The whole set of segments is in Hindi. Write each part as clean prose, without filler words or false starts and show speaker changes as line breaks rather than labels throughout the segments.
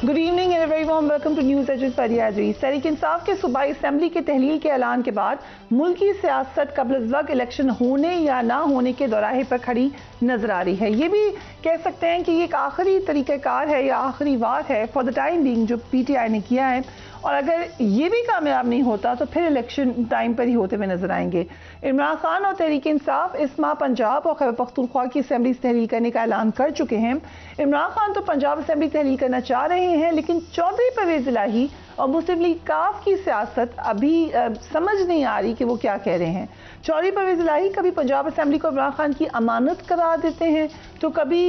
Good evening and very warm welcome to News Edge with Faria Aziz. Tehreek Insaf के सूबाई असम्बली के तहलील के ऐलान के बाद मुल्की सियासत कबल-अज़-वक्त इलेक्शन होने या ना होने के दौराहे पर खड़ी नजर आ रही है। ये भी कह सकते हैं कि ये एक आखिरी तरीक़ाकार है या आखिरी वार है फॉर द टाइम बीइंग जो PTI ने किया है, और अगर ये भी कामयाब नहीं होता तो फिर इलेक्शन टाइम पर ही होते हुए नजर आएंगे। इमरान खान और तहरीक इंसाफ इस माह पंजाब और खैबर पख्तूनख्वा की असेंबली तहलील करने का ऐलान कर चुके हैं। इमरान खान तो पंजाब असेंबली तहलील करना चाह रहे हैं, लेकिन चौधरी परवेज इलाही और मुस्लिम लीग काफ की सियासत अभी समझ नहीं आ रही कि वो क्या कह रहे हैं। चौधरी परवेज इलाही कभी पंजाब असेंबली को इमरान खान की अमानत करार देते हैं तो कभी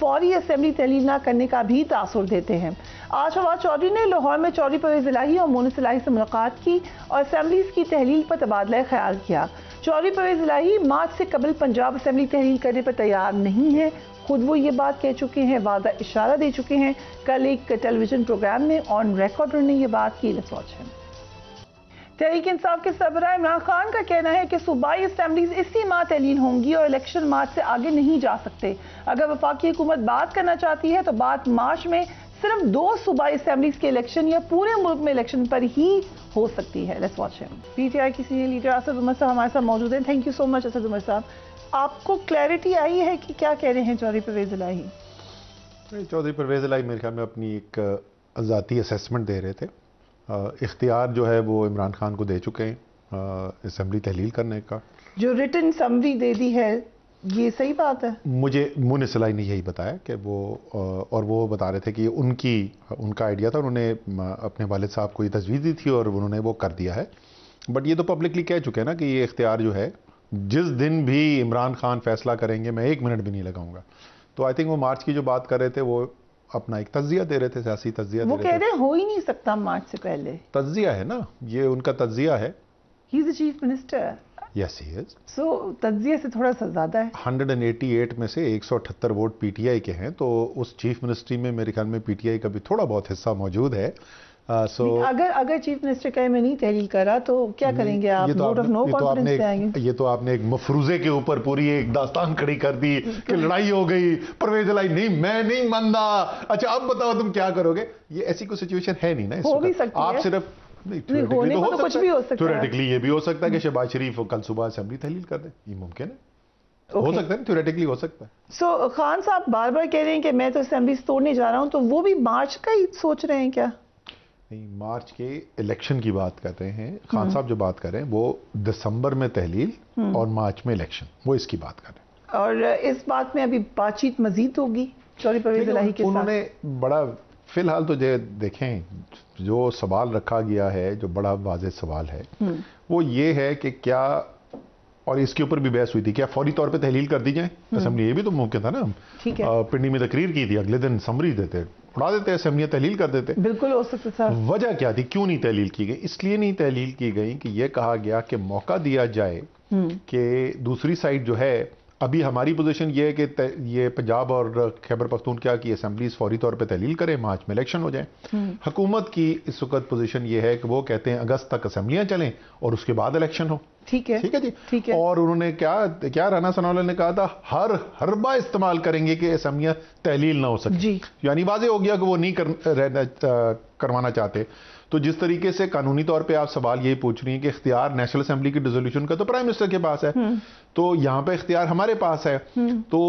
फौरी असेंबली तहलील ना करने का भी तासुर देते हैं। आज फवाद चौधरी ने लाहौर में चौधरी परवेज इलाही और मोनिस इलाही से मुलाकात की और असेंबलीज की तहलील पर तबादला ख्याल किया। चौधरी परवेज इलाही मार्च से कबल पंजाब असेंबली तहलील करने पर तैयार नहीं है, खुद वो ये बात कह चुके हैं, वादा इशारा दे चुके हैं। कल एक टेलीविजन प्रोग्राम में ऑन रिकॉर्ड उन्होंने ये बात की। Let's watch him. Tehreek Insaf के सरबराह इमरान खान का कहना है कि सूबाई असेंबलीज इसी माह तहलील होंगी और इलेक्शन मार्च से आगे नहीं जा सकते। अगर वफाकी हुकूमत बात करना चाहती है तो बात मार्च में सिर्फ 2 सूबाई असेंबलीज के इलेक्शन या पूरे मुल्क में इलेक्शन पर ही हो सकती है। Let's watch him. PTI की सीनियर लीडर असद उमर साहब हमारे साथ मौजूद हैं। Thank you so much Asad Umar साहब। आपको क्लैरिटी आई है कि क्या कह रहे हैं चौधरी परवेज इलाही?
चौधरी परवेज इलाही मेरे ख्याल में अपनी एक ज़ाती असेसमेंट दे रहे थे। इख्तियार जो है वो इमरान खान को दे चुके हैं असेंबली तहलील करने का। जो
रिटन समरी दे दी है, ये सही बात है?
मुझे मोनिस इलाही ने यही बताया कि वो और वो बता रहे थे कि उनका आइडिया था, उन्होंने अपने वालिद साहब को ये तजवीज़ दी थी और उन्होंने वो कर दिया है। बट ये तो पब्लिकली कह चुके हैं ना कि ये इख्तियार जो है जिस दिन भी इमरान खान फैसला करेंगे मैं 1 मिनट भी नहीं लगाऊंगा। तो आई थिंक वो मार्च की जो बात कर रहे थे वो अपना एक तज्जिया दे रहे थे, सियासी तज्जिया।
वो कह रहे हो ही नहीं सकता मार्च से पहले।
तज्जिया है ना, ये उनका तज्जिया है।
He is the chief minister.
Yes he is.
So तज्जिया से थोड़ा सा ज्यादा है।
188 में से 178 वोट PTI के हैं, तो उस चीफ मिनिस्ट्री में मेरे ख्याल में PTI का भी थोड़ा बहुत हिस्सा मौजूद है।
अगर चीफ मिनिस्टर कहे मैं नहीं तहलील करा तो क्या करेंगे आप? वोट ऑफ नो कॉन्फिडेंस पे आएंगे।
ये तो आपने एक मफरूजे के ऊपर पूरी एक दास्तान खड़ी कर दी कि लड़ाई हो गई, परवेज इलाही नहीं मैं नहीं मानता, अच्छा अब बताओ तुम क्या करोगे। ये ऐसी कोई सिचुएशन है नहीं ना।
हो भी सकती है।
आप सिर्फ
होने को तो कुछ भी हो सकता है।
थ्योरेटिकली ये भी हो सकता है कि शहबाज शरीफ कल सुबह असेंबली तहलील कर दे, ये मुमकिन है। हो सकता है, थ्योरेटिकली हो सकता है।
सो खान साहब बार बार कह रहे हैं कि मैं तो असेंबली तोड़ने जा रहा हूं, तो वो भी मार्च का ही सोच रहे हैं क्या?
नहीं, मार्च के इलेक्शन की बात कर रहे हैं। खान साहब जो बात कर रहे हैं वो दिसंबर में तहलील और मार्च में इलेक्शन, वो इसकी बात कर रहे हैं।
और इस बात में अभी बातचीत मजीद होगी चौधरी परवेज इलाही के साथ?
उन्होंने बड़ा फिलहाल तो देखें जो सवाल रखा गया है, जो बड़ा वाज़ेह सवाल है वो ये है कि क्या, और इसके ऊपर भी बहस हुई थी, क्या फौरी तौर पे तहलील कर दी जाए असेंबली। ये भी तो मुमकिन था ना।
ठीक है।
पिंडी में तकरीर की थी, अगले दिन समरी देते, उड़ा देते, असेंबली तहलील कर देते।
बिल्कुल हो सकता था।
वजह क्या थी, क्यों नहीं तहलील की गई? इसलिए नहीं तहलील की गई कि यह कहा गया कि मौका दिया जाए कि दूसरी साइड जो है, अभी हमारी पोजीशन ये है कि ये पंजाब और खैबर पख्तूनख्वा की असेंबलीज फौरी तौर पे तहलील करें, मार्च में इलेक्शन हो जाए। हुकूमत की इस वक्त पोजीशन ये है कि वो कहते हैं अगस्त तक असेंबलियां चलें और उसके बाद इलेक्शन हो।
ठीक है,
ठीक है जी,
ठीक है।
और उन्होंने क्या राना सनाउल्लाह ने कहा था, हर हरबा इस्तेमाल करेंगे कि असेंबलियां तहलील ना हो सके। यानी वाज़ेह हो गया कि वो नहीं करवाना चाहते। तो जिस तरीके से कानूनी तौर पे आप सवाल यही पूछ रही हैं कि इख्तियार नेशनल असेंबली की डिसोल्यूशन का तो प्राइम मिनिस्टर के पास है, तो यहां पे इख्तियार हमारे पास है। तो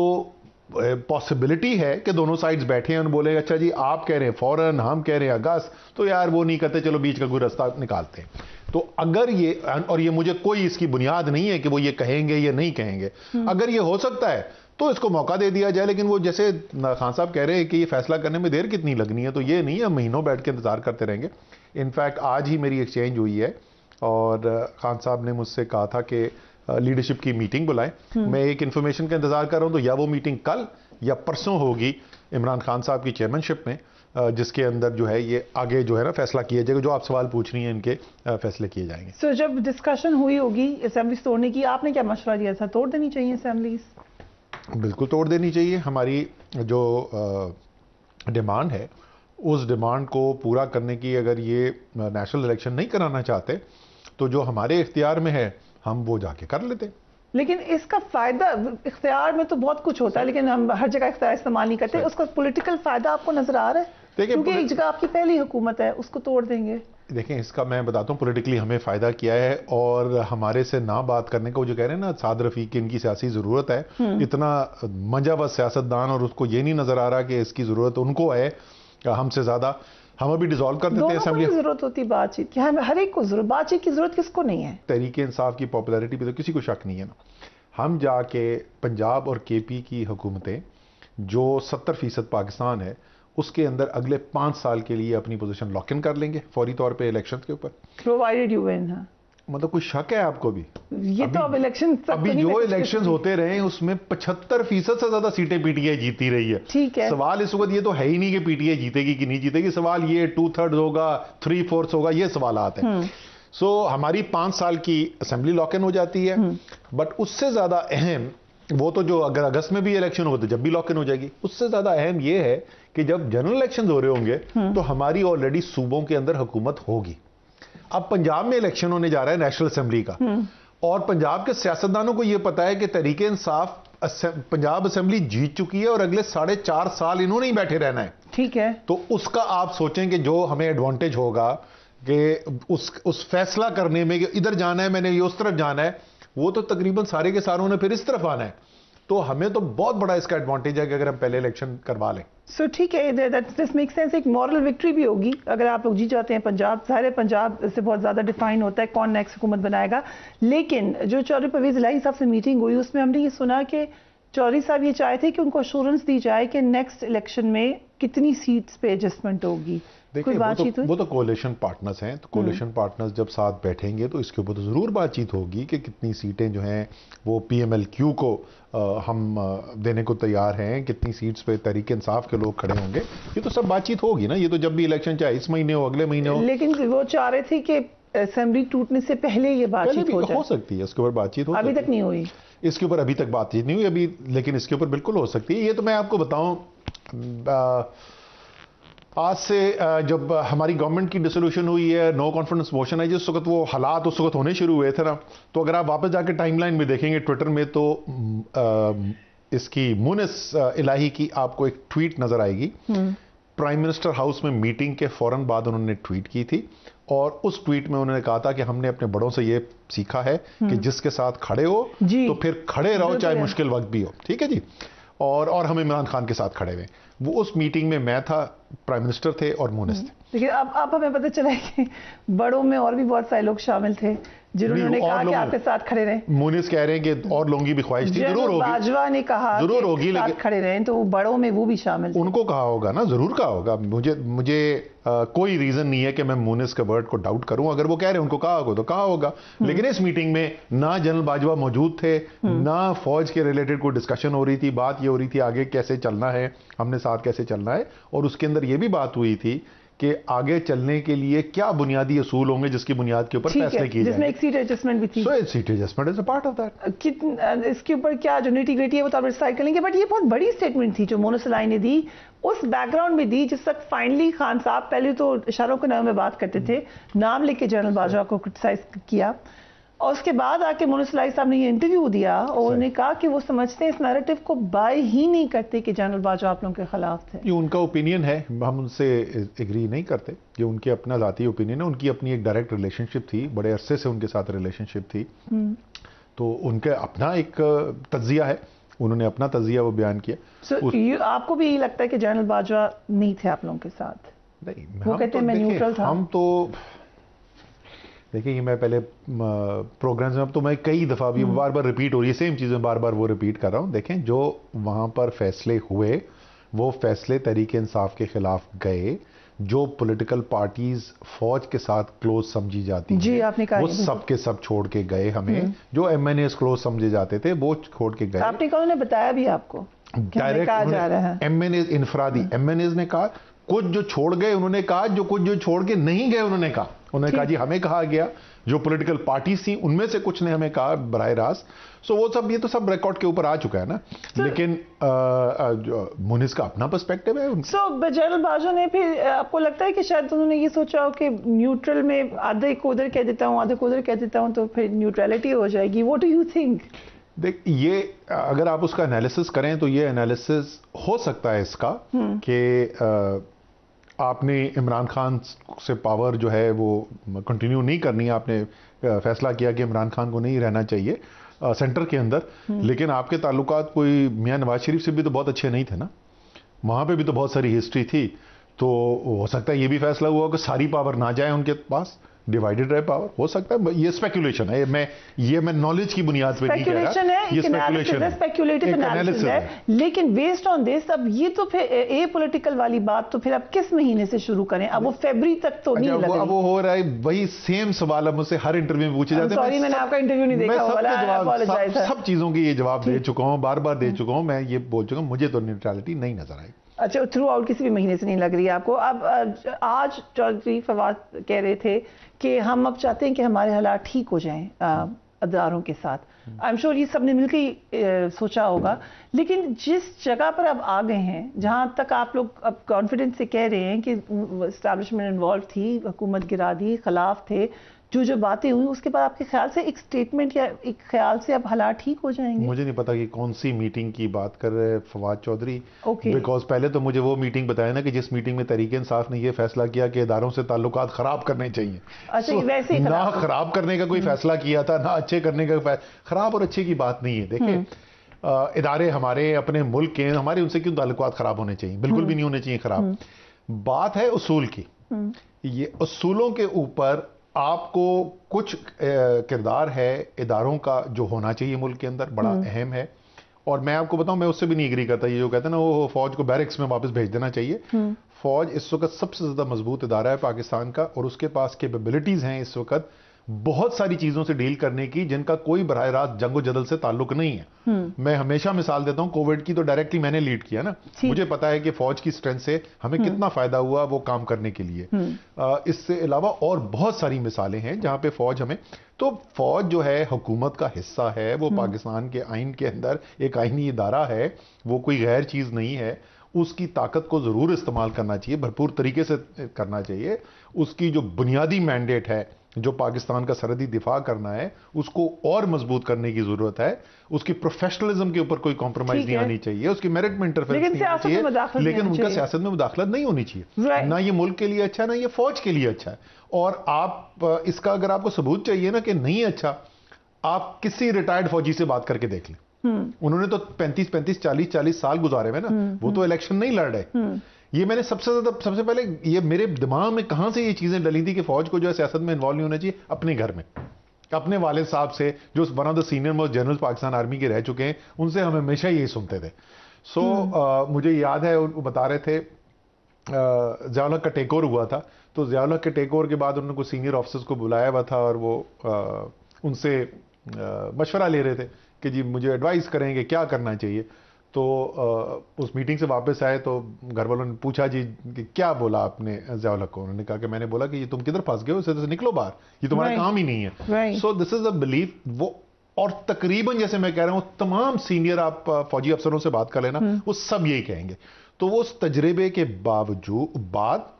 पॉसिबिलिटी है कि दोनों साइड्स बैठे हैं और बोले अच्छा जी आप कह रहे हैं फौरन, हम कह रहे हैं अगस्त, तो यार वो नहीं करते, चलो बीच का कोई रास्ता निकालते हैं। तो अगर ये, और ये मुझे कोई इसकी बुनियाद नहीं है कि वो ये कहेंगे या नहीं कहेंगे, अगर ये हो सकता है तो इसको मौका दे दिया जाए। लेकिन वो जैसे खान साहब कह रहे हैं कि ये फैसला करने में देर कितनी लगनी है, तो ये नहीं है महीनों बैठ के इंतजार करते रहेंगे। इनफैक्ट आज ही मेरी एक्सचेंज हुई है और खान साहब ने मुझसे कहा था कि लीडरशिप की मीटिंग बुलाएं। मैं एक इन्फॉर्मेशन का इंतजार कर रहा हूं, तो या वो मीटिंग कल या परसों होगी इमरान खान साहब की चेयरमैनशिप में, जिसके अंदर जो है ये आगे जो है ना फैसला किया जाएगा। जो आप सवाल पूछ रही हैं इनके फैसले किए जाएंगे।
सो जब डिस्कशन हुई होगी असेंबलीज तोड़ने की, आपने क्या मशवरा दिया था? तोड़ देनी चाहिए असेंबलीज?
बिल्कुल तोड़ देनी चाहिए। हमारी जो डिमांड है उस डिमांड को पूरा करने की, अगर ये नेशनल इलेक्शन नहीं कराना चाहते तो जो हमारे इख्तियार में है हम वो जाके कर लेते।
लेकिन इसका फायदा, इख्तियार में तो बहुत कुछ होता है लेकिन हम हर जगह इख्तियार इस्तेमाल नहीं करते, उसका पॉलिटिकल फायदा आपको नजर आ रहा है?
देखिए,
क्योंकि एक जगह आपकी पहली हुकूमत है, उसको तोड़ देंगे।
देखें, इसका मैं बताता हूँ, पॉलिटिकली हमें फायदा किया है, और हमारे से ना बात करने को जो कह रहे हैं ना साद रफीक की, इनकी सियासी जरूरत है, इतना मंजाबाज सियासतदान, और उसको ये नहीं नजर आ रहा कि इसकी जरूरत उनको है हमसे ज्यादा। हम अभी डिसॉल्व कर देते हैं असेंबली।
जरूरत होती बातचीत की, हर एक को जरूरत, बातचीत की जरूरत किसको नहीं है?
तहरीक इंसाफ की पॉपुलैरिटी पे तो किसी को शक नहीं है ना। हम जाके पंजाब और केपी की हुकूमतें, जो 70% पाकिस्तान है, उसके अंदर अगले 5 साल के लिए अपनी पोजीशन लॉक इन कर लेंगे फौरी तौर पे इलेक्शन के ऊपर,
प्रोवाइडेड यू विन।
मतलब कोई शक है आपको भी?
ये तो अब इलेक्शन,
अभी जो इलेक्शंस होते रहे उसमें 75% से ज्यादा सीटें पीटीआई जीती रही है।
ठीक है,
सवाल इस वक्त ये तो है ही नहीं कि पीटीआई जीतेगी कि नहीं जीतेगी, सवाल ये 2/3 होगा, 3/4 होगा, ये सवाल आते हैं। सो हमारी 5 साल की असेंबली लॉक इन हो जाती है, बट उससे ज्यादा अहम, वो तो जो अगर अगस्त में भी इलेक्शन हो तो जब भी लॉक इन हो जाएगी, उससे ज्यादा अहम ये है कि जब जनरल इलेक्शन हो रहे होंगे तो हमारी ऑलरेडी सूबों के अंदर हुकूमत होगी। अब पंजाब में इलेक्शन होने जा रहा है नेशनल असेंबली का, और पंजाब के सियासतदानों को यह पता है कि तहरीक इंसाफ पंजाब असेंबली जीत चुकी है और अगले 4.5 साल इन्होंने ही बैठे रहना है।
ठीक है,
तो उसका आप सोचें कि जो हमें एडवांटेज होगा कि उस फैसला करने में कि इधर जाना है, मैंने ये उस तरफ जाना है, वो तो तकरीबन सारे के सारों ने फिर इस तरफ आना है। तो हमें तो बहुत बड़ा इसका एडवांटेज है कि अगर हम पहले इलेक्शन करवा लें।
सो ठीक है, दिस मेक सेंस। एक मॉरल विक्ट्री भी होगी अगर आप लोग जीत जाते हैं पंजाब। सारे पंजाब से बहुत ज्यादा डिफाइन होता है कौन नेक्स्ट हुकूमत बनाएगा। लेकिन जो चौधरी परवेज इलाही साहब से मीटिंग हुई, उसमें हमने ये सुना कि चौधरी साहब ये चाहते थे कि उनको अश्योरेंस दी जाए कि नेक्स्ट इलेक्शन में कितनी सीट्स पे एडजस्टमेंट होगी।
देखिए, वो तो कोalition पार्टनर्स हैं, तो कोalition पार्टनर्स जब साथ बैठेंगे तो इसके ऊपर तो जरूर बातचीत होगी कि कितनी सीटें जो हैं वो PMLQ को हम देने को तैयार हैं, कितनी सीट्स पे तहरीक इंसाफ के लोग खड़े होंगे। ये तो सब बातचीत होगी ना, ये तो जब भी इलेक्शन चाहे इस महीने हो, अगले महीने हो।
लेकिन वो चाह रहे थे कि असेंबली टूटने से पहले ये बातचीत
हो सकती है, इसके ऊपर बातचीत हो,
अभी तक नहीं हुई।
इसके ऊपर अभी तक बातचीत नहीं हुई अभी, लेकिन इसके ऊपर बिल्कुल हो सकती है। ये तो मैं आपको बताऊं, आज से जब हमारी गवर्नमेंट की डिसोल्यूशन हुई है, नो कॉन्फिडेंस मोशन है, जिस वक्त वो हालात उस वक्त होने शुरू हुए थे ना, तो अगर आप वापस जाके टाइमलाइन में देखेंगे ट्विटर में, तो इसकी मुनिस इलाही की आपको एक ट्वीट नजर आएगी। प्राइम मिनिस्टर हाउस में मीटिंग के फौरन बाद उन्होंने ट्वीट की थी, और उस ट्वीट में उन्होंने कहा था कि हमने अपने बड़ों से ये सीखा है कि जिसके साथ खड़े हो तो फिर खड़े रहो, चाहे मुश्किल वक्त भी हो। ठीक है जी। और हम इमरान खान के साथ खड़े हुए। वो उस मीटिंग में मैं था, प्राइम मिनिस्टर थे और मुनिस थे।
देखिए, अब हमें पता चला है कि बड़ों में और भी बहुत सारे लोग शामिल थे जिन्होंने कहा कि आपके साथ खड़े रहें।
मुनिस कह रहे हैं कि और लोगों की भी ख्वाहिश थी, जरूर होगी।
बाजवा ने कहा
जरूर होगी,
लेकिन खड़े रहें, तो बड़ों में वो भी शामिल थे।
उनको कहा होगा ना, जरूर कहा होगा। मुझे कोई रीजन नहीं है कि मैं मुनिस के वर्ड को डाउट करूं। अगर वो कह रहे हैं उनको कहा होगा तो कहा होगा। लेकिन इस मीटिंग में ना जनरल बाजवा मौजूद थे, ना फौज के रिलेटेड कोई डिस्कशन हो रही थी। बात ये हो रही थी आगे कैसे चलना है, हमने साथ कैसे चलना है, और उसके अंदर ये भी बात हुई थी कि आगे चलने के लिए क्या बुनियादी असूल होंगे जिसकी बुनियाद के ऊपर फैसले किए जाएंगे,
जिसमें एक सीट एडजस्टमेंट भी थी।
So seat adjustment is a part of that.
इसके ऊपर क्या जो निटी-ग्रिटी है वो तो आप डिसाइड कर लेंगे, बट ये बहुत बड़ी स्टेटमेंट थी जो मुनिस इलाही ने दी, उस बैकग्राउंड में दी जिस तक फाइनली खान साहब पहले तो इशारों के नाम में बात करते थे, नाम लेके जनरल बाजवा को क्रिटिसाइज किया, और उसके बाद आके मुनिस इलाही साहब ने ये इंटरव्यू दिया और उन्होंने कहा कि वो समझते हैं इस नैरेटिव को बाय ही नहीं करते कि जनरल बाजवा आप लोगों के खिलाफ थे।
ये उनका ओपिनियन है, हम उनसे एग्री नहीं करते। ये उनके अपना ज़ाती ओपिनियन है। उनकी अपनी एक डायरेक्ट रिलेशनशिप थी, बड़े अरसे से उनके साथ रिलेशनशिप थी, तो उनके अपना एक तज्जिया है, उन्होंने अपना तज्जिया वो बयान किया।
आपको भी यही लगता है कि जनरल बाजवा नहीं थे आप लोगों के साथ?
नहीं,
वो कहते हैं मैं न्यूट्रल था।
हम तो देखिए, मैं पहले प्रोग्राम्स में, अब तो मैं कई दफ़ा भी बार बार रिपीट हो रही है सेम चीज़ें, बार बार वो रिपीट कर रहा हूँ। देखें, जो वहाँ पर फैसले हुए वो फैसले तहरीक इंसाफ के खिलाफ गए। जो पॉलिटिकल पार्टीज फौज के साथ क्लोज समझी जाती
जी, आपने कहा
वो सब के सब छोड़ के गए हमें। जो MNAs क्लोज समझे जाते थे वो छोड़ के गए।
आपने कहा, उन्होंने बताया भी आपको
डायरेक्ट MNAs इनफरादी MNAs ने कहा, कुछ जो छोड़ गए उन्होंने कहा, जो कुछ जो छोड़ के नहीं गए उन्होंने कहा। उन्होंने कहा जी हमें कहा गया, जो पॉलिटिकल पार्टीज थी उनमें से कुछ ने हमें कहा बराह रास्त। सो वो सब, ये तो सब रिकॉर्ड के ऊपर आ चुका है ना। लेकिन मुनिस का अपना पर्सपेक्टिव है।
सो जनरल बाजवा ने फिर आपको लगता है कि शायद उन्होंने ये सोचा हो कि न्यूट्रल में आधे को उधर कह देता हूँ, आधे को उधर कह देता हूँ, तो फिर न्यूट्रलिटी हो जाएगी। What do you think?
देख, ये अगर आप उसका एनालिसिस करें तो ये एनालिसिस हो सकता है इसका कि आपने इमरान खान से पावर जो है वो कंटिन्यू नहीं करनी, आपने फैसला किया कि इमरान खान को नहीं रहना चाहिए सेंटर के अंदर, लेकिन आपके ताल्लुकात कोई मियां नवाज शरीफ से भी तो बहुत अच्छे नहीं थे ना, वहां पे भी तो बहुत सारी हिस्ट्री थी। तो हो सकता है ये भी फैसला हुआ कि सारी पावर ना जाए उनके पास, डिवाइडेड रहे पावर, हो सकता है। ये स्पेकुलेशन है, मैं नॉलेज की बुनियाद पे नहीं कह रहा, ये स्पेकुलेशन है,
स्पेकुलेटिव एनालिसिस है। लेकिन बेस्ड ऑन दिस अब ये तो फिर ए पॉलिटिकल वाली बात तो फिर अब किस महीने से शुरू करें? अब वो फरवरी तक तो नहीं लग रही।
अब वो हो रहा है, वही सेम सवाल अब मुझसे हर इंटरव्यू में पूछे जाते हैं।
सॉरी, मैंने आपका इंटरव्यू नहीं देखा,
सब चीजों की ये जवाब दे चुका हूँ, बार बार दे चुका हूँ, मैं ये बोल चुका हूँ, मुझे तो न्यूट्रलिटी नहीं नजर आई।
अच्छा, थ्रू आउट किसी भी महीने से नहीं लग रही है आपको? अब आज चौधरी फवाद कह रहे थे कि हम अब चाहते हैं कि हमारे हालात ठीक हो जाएं अदारों के साथ। आई एम श्योर ये सबने मिलकर ही सोचा होगा, लेकिन जिस जगह पर अब आ गए हैं, जहां तक आप लोग अब कॉन्फिडेंस से कह रहे हैं कि एस्टैब्लिशमेंट इन्वॉल्व थी, हुकूमत गिरा दी, खिलाफ थे, जो बातें हुई, उसके बाद आपके ख्याल से एक स्टेटमेंट या एक ख्याल से अब हालात ठीक हो जाएंगे?
मुझे नहीं पता कि कौन सी मीटिंग की बात कर रहे हैं फवाद चौधरी, बिकॉज पहले तो मुझे वो मीटिंग बताया ना कि जिस मीटिंग में तहरीक इंसाफ ने ये फैसला किया कि इदारों से ताल्लुकात खराब करने चाहिए।
अच्छा, वैसे ही
ना खराब करने का कोई फैसला किया था, ना अच्छे करने का। खराब और अच्छे की बात नहीं है। देखिए, इदारे हमारे अपने मुल्क के, हमारे उनसे क्यों ताल्लुकात खराब होने चाहिए? बिल्कुल भी नहीं होने चाहिए खराब। बात है उसूल की। ये उसूलों के ऊपर आपको कुछ किरदार है इदारों का जो होना चाहिए मुल्क के अंदर, बड़ा अहम है। और मैं आपको बताऊं, मैं उससे भी नहीं एग्री करता। ये जो कहते हैं ना, वो फौज को बैरिक्स में वापस भेज देना चाहिए। फौज इस वक्त सबसे ज्यादा मजबूत इदारा है पाकिस्तान का, और उसके पास कैपेबिलिटीज हैं इस वक्त बहुत सारी चीजों से डील करने की, जिनका कोई बराह रास्त जंगो जदल से ताल्लुक नहीं है। मैं हमेशा मिसाल देता हूं, कोविड की तो डायरेक्टली मैंने लीड किया ना, मुझे पता है कि फौज की स्ट्रेंथ से हमें कितना फायदा हुआ वो काम करने के लिए। इससे अलावा और बहुत सारी मिसालें हैं जहां पे फौज हमें, तो फौज जो है हुकूमत का हिस्सा है, वो पाकिस्तान के आइन के अंदर एक आइनी इदारा है, वो कोई गैर चीज नहीं है। उसकी ताकत को जरूर इस्तेमाल करना चाहिए, भरपूर तरीके से करना चाहिए। उसकी जो बुनियादी मैंडेट है, जो पाकिस्तान का सरहदी दिफा करना है, उसको और मजबूत करने की जरूरत है। उसकी प्रोफेशनलिज्म के ऊपर कोई कॉम्प्रोमाइज नहीं आनी चाहिए, उसकी मेरिट में इंटरफेरेंस नहीं होनी चाहिए, लेकिन उनका सियासत में मुदाखलत नहीं होनी चाहिए। ना ये मुल्क के लिए अच्छा है, ना ये फौज के लिए अच्छा है। और आप इसका अगर आपको सबूत चाहिए ना कि नहीं अच्छा, आप किसी रिटायर्ड फौजी से बात करके देख लें। उन्होंने तो 35-35, 40-40 साल गुजारे हुए ना, वो तो इलेक्शन नहीं लड़ रहे। ये मैंने सबसे पहले ये मेरे दिमाग में कहां से ये चीजें डली थी कि फौज को जो है सियासत में इन्वॉल्व नहीं होना चाहिए। अपने घर में अपने वालिद साहब से, जो one of the senior most general Pakistan army के रह चुके हैं, उनसे हम हमेशा यही सुनते थे। मुझे याद है वो बता रहे थे, ज़िया-उल-हक का टेक ओवर हुआ था, तो ज़िया-उल-हक के टेक ओवर के बाद उन्होंने कुछ सीनियर ऑफिसर्स को बुलाया हुआ था, और वो उनसे मशवरा ले रहे थे कि जी मुझे एडवाइस करेंगे क्या करना चाहिए। तो उस मीटिंग से वापस आए तो घर वालों ने पूछा जी कि क्या बोला आपने ज़िया-उल-हक को? उन्होंने कहा कि मैंने बोला कि ये तुम किधर फंस गए हो, इससे निकलो बाहर, ये तुम्हारा काम ही नहीं है। So this is a belief. वो और तकरीबन जैसे मैं कह रहा हूं, तमाम सीनियर आप फौजी अफसरों से बात कर लेना, वो सब यही कहेंगे। तो वो उस तजर्बे के बाद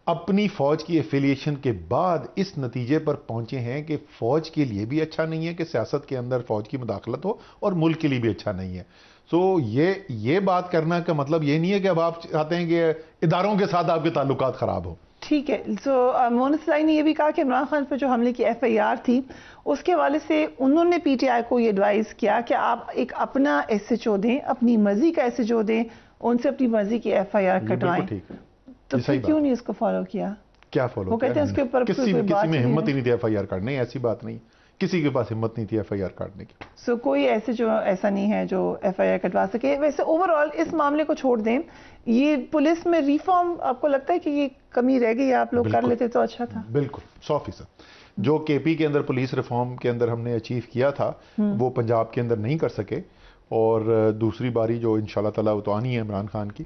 अपनी फौज की एफिलिएशन के बाद इस नतीजे पर पहुंचे हैं कि फौज के लिए भी अच्छा नहीं है कि सियासत के अंदर फौज की मुदाखलत हो, और मुल्क के लिए भी अच्छा नहीं है। सो ये बात करना का मतलब ये नहीं है कि अब आप चाहते हैं कि इदारों के साथ आपके ताल्लुकात खराब हो।
ठीक है। सो मोनसलाई ने यह भी कहा कि इमरान खान पर जो हमले की FIR थी, उसके हवाले से उन्होंने PTI को ये एडवाइस किया कि आप एक अपना SHO दें, अपनी मर्जी का SHO दें, उनसे अपनी मर्जी की FIR कटवाएं। तो फिर क्यों नहीं उसको फॉलो किया?
क्या फॉलो?
वो कहते हैं उसके ऊपर
किसी में हिम्मत ही नहीं थी FIR काटने, ऐसी बात नहीं, किसी के पास हिम्मत नहीं थी FIR काटने की।
सो कोई ऐसा नहीं है जो FIR कटवा सके। वैसे ओवरऑल इस मामले को छोड़ दें, ये पुलिस में रिफॉर्म आपको लगता है कि ये कमी रह गई, आप लोग कर लेते तो अच्छा था?
बिल्कुल 100%। जो KP के अंदर पुलिस रिफॉर्म के अंदर हमने अचीव किया था, वो पंजाब के अंदर नहीं कर सके। और दूसरी बारी जो इंशाल्लाह ताला वो तो आनी है इमरान खान की,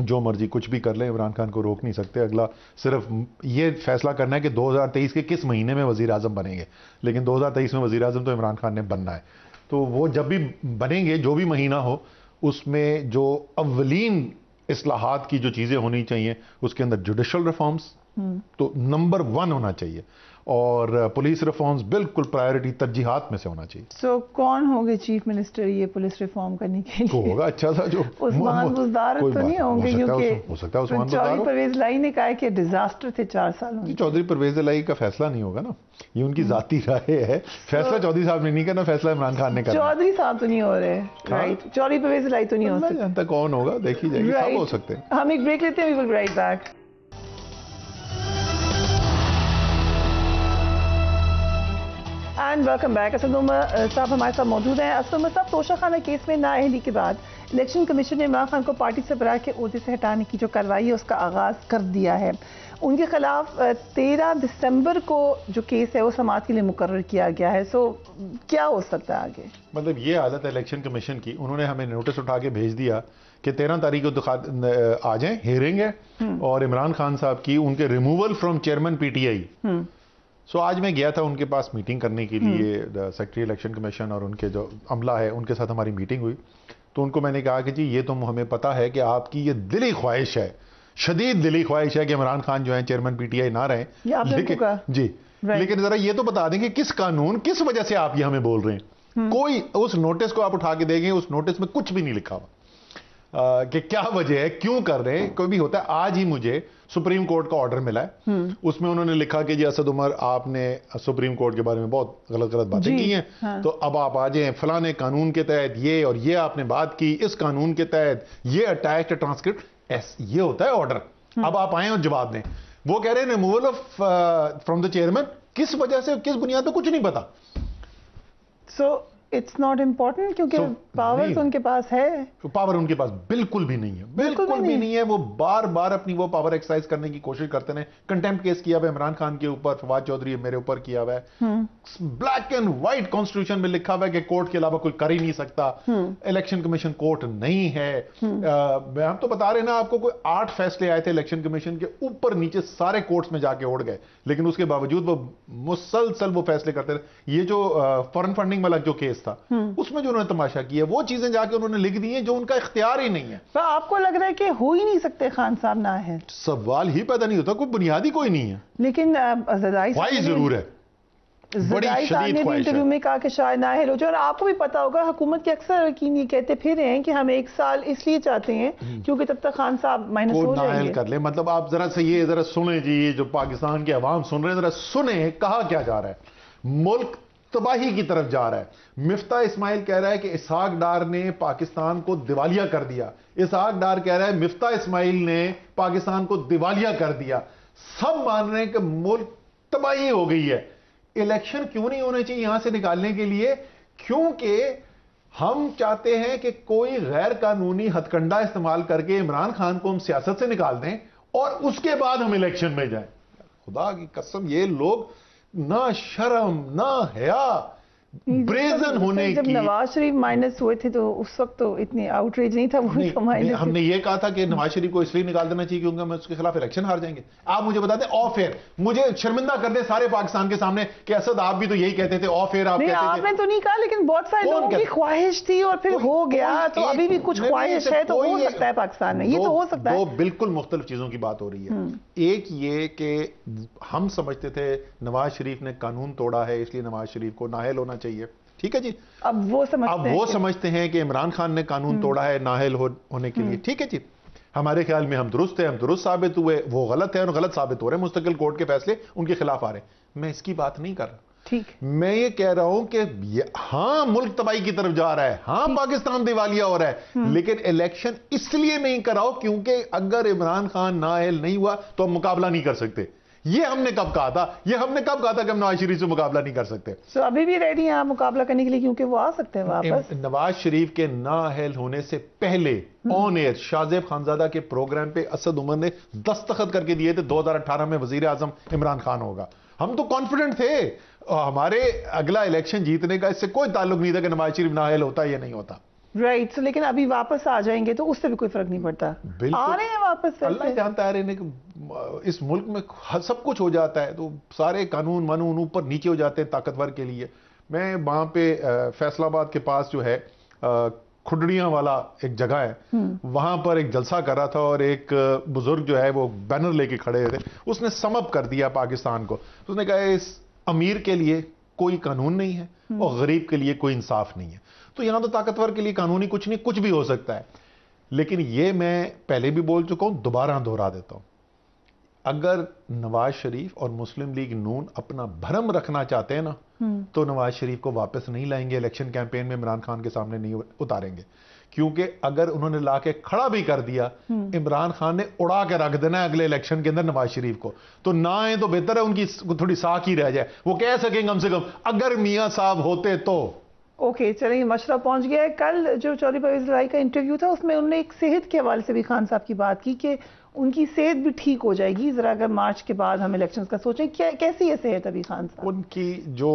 जो मर्जी कुछ भी कर ले, इमरान खान को रोक नहीं सकते। अगला सिर्फ ये फैसला करना है कि 2023 के किस महीने में वजीर आजम बनेंगे, लेकिन 2023 में वजीर आजम तो इमरान खान ने बनना है। तो वो जब भी बनेंगे, जो भी महीना हो, उसमें जो अव्वलीन इस्लाहात की जो चीज़ें होनी चाहिए, उसके अंदर जुडिशल रिफॉर्म्स तो नंबर 1 होना चाहिए। और पुलिस रिफॉर्म्स बिल्कुल प्रायोरिटी तरजीहात में से होना चाहिए।
सो कौन होंगे चीफ मिनिस्टर ये पुलिस रिफॉर्म करने के लिए?
होगा अच्छा सा जो
उस्मान बुज़दार तो नहीं होंगे, क्योंकि
हो सकता है उस्मान बुज़दार
चौधरी परवेज लाई ने कहा है कि डिजास्टर थे 4 साल में।
चौधरी परवेज लाई का फैसला नहीं होगा ना, ये उनकी जाती राय है। फैसला चौधरी साहब ने नहीं करना, फैसला इमरान खान ने करना।
चौधरी साहब तो नहीं हो रहे, राइट? चौधरी परवेज लाई तो नहीं हो सकते।
जनता कौन होगा देखी जाएगी, सब हो सकते हैं।
हम एक ब्रेक लेते हैं, we will be right back. And welcome back. Asad Umar साहब हमारे साथ मौजूद हैं। असद उमर साहब, तोशाखाना केस में नाअहली के बाद इलेक्शन कमीशन ने इमरान खान को पार्टी सरबराह के ओहदे से हटाने की जो कार्रवाई है उसका आगाज कर दिया है। उनके खिलाफ 13 दिसंबर को जो केस है वो समाअत के लिए मुकर्रर किया गया है। सो क्या हो सकता है आगे?
मतलब ये हालत है इलेक्शन कमीशन की, उन्होंने हमें नोटिस उठा के भेज दिया कि 13 तारीख को आ जाएं, हियरिंग है और इमरान खान साहब की उनके रिमूवल फ्रॉम चेयरमैन पीटीआई। सो आज मैं गया था उनके पास मीटिंग करने के लिए, सेक्रेटरी इलेक्शन कमीशन और उनके जो अमला है उनके साथ हमारी मीटिंग हुई। तो उनको मैंने कहा कि जी ये तो हमें पता है कि आपकी ये दिली ख्वाहिश है, शदीद दिली ख्वाहिश है कि इमरान खान जो है चेयरमैन पीटीआई ना रहे, लेकिन जरा ये तो बता दें कि किस कानून किस वजह से आप ये हमें बोल रहे हैं। कोई उस नोटिस को आप उठा के देंगे, उस नोटिस में कुछ भी नहीं लिखा हुआ कि क्या वजह है, क्यों कर रहे हैं, कोई भी होता है। आज ही मुझे सुप्रीम कोर्ट का ऑर्डर मिला है, उसमें उन्होंने लिखा कि जी असद उमर आपने सुप्रीम कोर्ट के बारे में बहुत गलत गलत बातें की हैं, हाँ। तो अब आप आ जाएं, फलाने कानून के तहत ये और ये आपने बात की, इस कानून के तहत ये अटैच्ड ट्रांसक्रिप्ट, ये होता है ऑर्डर। अब आप आए और जवाब दें। वो कह रहे हैं removal of from the chairman, किस वजह से, किस बुनियाद पर, कुछ नहीं पता।
सो इट्स नॉट इम्पोर्टेंट, क्योंकि पावर उनके पास है।
पावर उनके पास बिल्कुल भी नहीं है, बिल्कुल भी नहीं है। वो बार बार अपनी वो पावर एक्सरसाइज करने की कोशिश करते हैं। कंटेम्प्ट केस किया हुआ है इमरान खान के ऊपर, फवाद चौधरी मेरे ऊपर किया हुआ है। ब्लैक एंड व्हाइट कॉन्स्टिट्यूशन में लिखा हुआ है कि कोर्ट के अलावा कोई कर ही नहीं सकता, इलेक्शन कमीशन कोर्ट नहीं है। हम तो बता रहे ना आपको, कोई 8 फैसले आए थे इलेक्शन कमीशन के, ऊपर नीचे सारे कोर्ट्स में जाके उड़ गए, लेकिन उसके बावजूद वो मुसलसल वो फैसले करते रहे। ये जो फॉरेन फंडिंग वाला जो केस था उसमें जो उन्होंने तमाशा किया, वो चीजें जाके उन्होंने लिख दी हैं जो उनका इख्तियार ही नहीं है।
तो आपको लग रहा है कि हो ही नहीं सकते खान साहब ना है?
सवाल ही पैदा नहीं होता, कोई बुनियादी कोई नहीं है।
लेकिन ख्वाहिश
जरूर है,
ज़राई साहब ने भी इंटरव्यू में कहा कि शायद नाअहल हो जाए। और आपको भी पता होगा हुकूमत के अक्सर अरकान ये कहते फिर हैं कि हम 1 साल इसलिए चाहते हैं क्योंकि तब तक खान साहब माइनस हो जाएंगे।
कर ले, मतलब आप जरा से ये जरा सुने जी, जो पाकिस्तान के अवाम सुन रहे हैं, जरा सुने कहा क्या जा रहा है। मुल्क तबाही की तरफ जा रहा है। मिफ्ता इस्माइल कह रहा है कि इसहाक डार ने पाकिस्तान को दिवालिया कर दिया। इसहाक डार कह रहा है मिफ्ता इस्माइल ने पाकिस्तान को दिवालिया कर दिया। सब मान रहे हैं कि मुल्क तबाही हो गई है। इलेक्शन क्यों नहीं होने चाहिए यहां से निकालने के लिए? क्योंकि हम चाहते हैं कि कोई गैर कानूनी हथकंडा इस्तेमाल करके इमरान खान को हम सियासत से निकाल दें और उसके बाद हम इलेक्शन में जाएं। खुदा की कसम, ये लोग ना शर्म ना हया, ब्रेजन होने
जब
की।
नवाज शरीफ माइनस हुए थे तो उस वक्त तो इतनी आउटरीच नहीं था। वो तो माइनस
हमने ये कहा था कि नवाज शरीफ को इसलिए निकाल देना चाहिए क्योंकि हम उसके खिलाफ इलेक्शन हार जाएंगे। आप मुझे बता दें, ऑफ एयर मुझे शर्मिंदा कर दें सारे पाकिस्तान के सामने कि असद आप भी तो यही कहते थे, ऑफ एयर आप कहते थे।
आपने तो नहीं कहा, लेकिन बहुत सारे लोगों की ख्वाहिश थी और फिर हो गया। तो अभी भी कुछ ख्वाहिश है तो हो सकता है पाकिस्तान में, ये तो हो सकता है।
दो बिल्कुल मुख्तलिफ चीजों की बात हो रही है। एक ये कि हम समझते थे नवाज शरीफ ने कानून तोड़ा है इसलिए नवाज शरीफ को नाअहल होना चाहिए, ठीक है जी।
अब वो समझते हैं
कि इमरान खान ने कानून तोड़ा है नाअहल होने के लिए, ठीक है जी। हमारे ख्याल में हम दुरुस्त हैं, हम दुरुस्त साबित हुए, वो गलत है और गलत साबित हो रहे हैं। मुस्तकिल कोर्ट के फैसले उनके खिलाफ आ रहे हैं। मैं इसकी बात नहीं कर रहा,
ठीक।
मैं ये कह रहा हूं कि हां मुल्क तबाही की तरफ जा रहा है, हां पाकिस्तान दिवालिया हो रहा है, लेकिन इलेक्शन इसलिए नहीं कराओ क्योंकि अगर इमरान खान नाअहल नहीं हुआ तो हम मुकाबला नहीं कर सकते। ये हमने कब कहा था? ये हमने कब कहा था कि हम नवाज शरीफ से मुकाबला नहीं कर सकते?
तो अभी भी रेडी हैं आप मुकाबला करने के लिए क्योंकि वो आ सकते हैं वापस।
नवाज शरीफ के नाअहल होने से पहले ऑन एयर शाहजेब खानजादा के प्रोग्राम पे असद उमर ने दस्तखत करके दिए थे 2018 में वजीर आजम इमरान खान होगा। हम तो कॉन्फिडेंट थे। हमारे अगला इलेक्शन जीतने का इससे कोई ताल्लुक नहीं था कि नवाज शरीफ नाअहल होता या नहीं होता।
राइट। सो लेकिन अभी वापस आ जाएंगे तो उससे भी कोई फर्क नहीं पड़ता। आ रहे हैं वापस,
अल्लाह जानता है। इस मुल्क में सब कुछ हो जाता है तो सारे कानून मानून ऊपर नीचे हो जाते हैं ताकतवर के लिए। मैं वहां पे फैसलाबाद के पास जो है खुडड़ियां वाला एक जगह है, वहां पर एक जलसा कर रहा था और एक बुजुर्ग जो है वो बैनर लेके खड़े थे। उसने समअप कर दिया पाकिस्तान को। उसने कहा इस अमीर के लिए कोई कानून नहीं है और गरीब के लिए कोई इंसाफ नहीं है। तो यहां तो ताकतवर के लिए कानूनी कुछ नहीं, कुछ भी हो सकता है। लेकिन ये मैं पहले भी बोल चुका हूं, दोबारा दोहरा देता हूं, अगर नवाज शरीफ और मुस्लिम लीग नून अपना भरम रखना चाहते हैं ना, तो नवाज शरीफ को वापस नहीं लाएंगे, इलेक्शन कैंपेन में इमरान खान के सामने नहीं उतारेंगे। क्योंकि अगर उन्होंने लाके खड़ा भी कर दिया, इमरान खान ने उड़ा के रख देना है अगले इलेक्शन के अंदर नवाज शरीफ को। तो ना आए तो बेहतर है, उनकी थोड़ी साख ही रह जाए, वो कह सकेंगे कम से कम अगर मियां साहब होते तो।
ओके, चलिए मशरा पहुंच गया है। कल जो चौधरी परवेज इलाही का इंटरव्यू था उसमें उन्होंने एक सेहत के हवाले से भी खान साहब की बात की कि उनकी सेहत भी ठीक हो जाएगी जरा अगर मार्च के बाद हम इलेक्शंस का सोचें। क्या कैसी है सेहत अभी खान साहब?
उनकी जो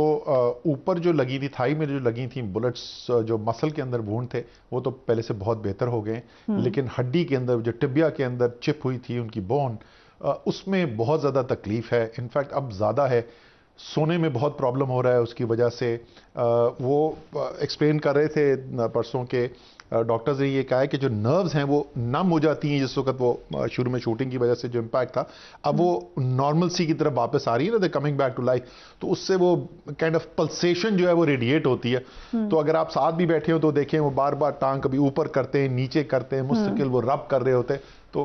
ऊपर जो लगी थी, थाई में जो लगी थी बुलेट्स, जो मसल के अंदर वुंड थे, वो तो पहले से बहुत बेहतर हो गए। लेकिन हड्डी के अंदर जो टिबिया के अंदर चिप हुई थी उनकी बोन, उसमें बहुत ज़्यादा तकलीफ है। इनफैक्ट अब ज़्यादा है, सोने में बहुत प्रॉब्लम हो रहा है उसकी वजह से। वो एक्सप्लेन कर रहे थे परसों के डॉक्टर्स ने ये कहा है कि जो नर्व्स हैं वो नम हो जाती हैं जिस वक्त वो शुरू में शूटिंग की वजह से जो इम्पैक्ट था, अब वो नॉर्मल सी की तरफ वापस आ रही है ना, they coming back to life. तो उससे वो काइंड ऑफ पल्सेशन जो है वो रेडिएट होती है। तो अगर आप साथ भी बैठे हो तो देखें वो बार बार टांग कभी ऊपर करते हैं, नीचे करते हैं, मुस्तकिल वो रब कर रहे होते हैं। तो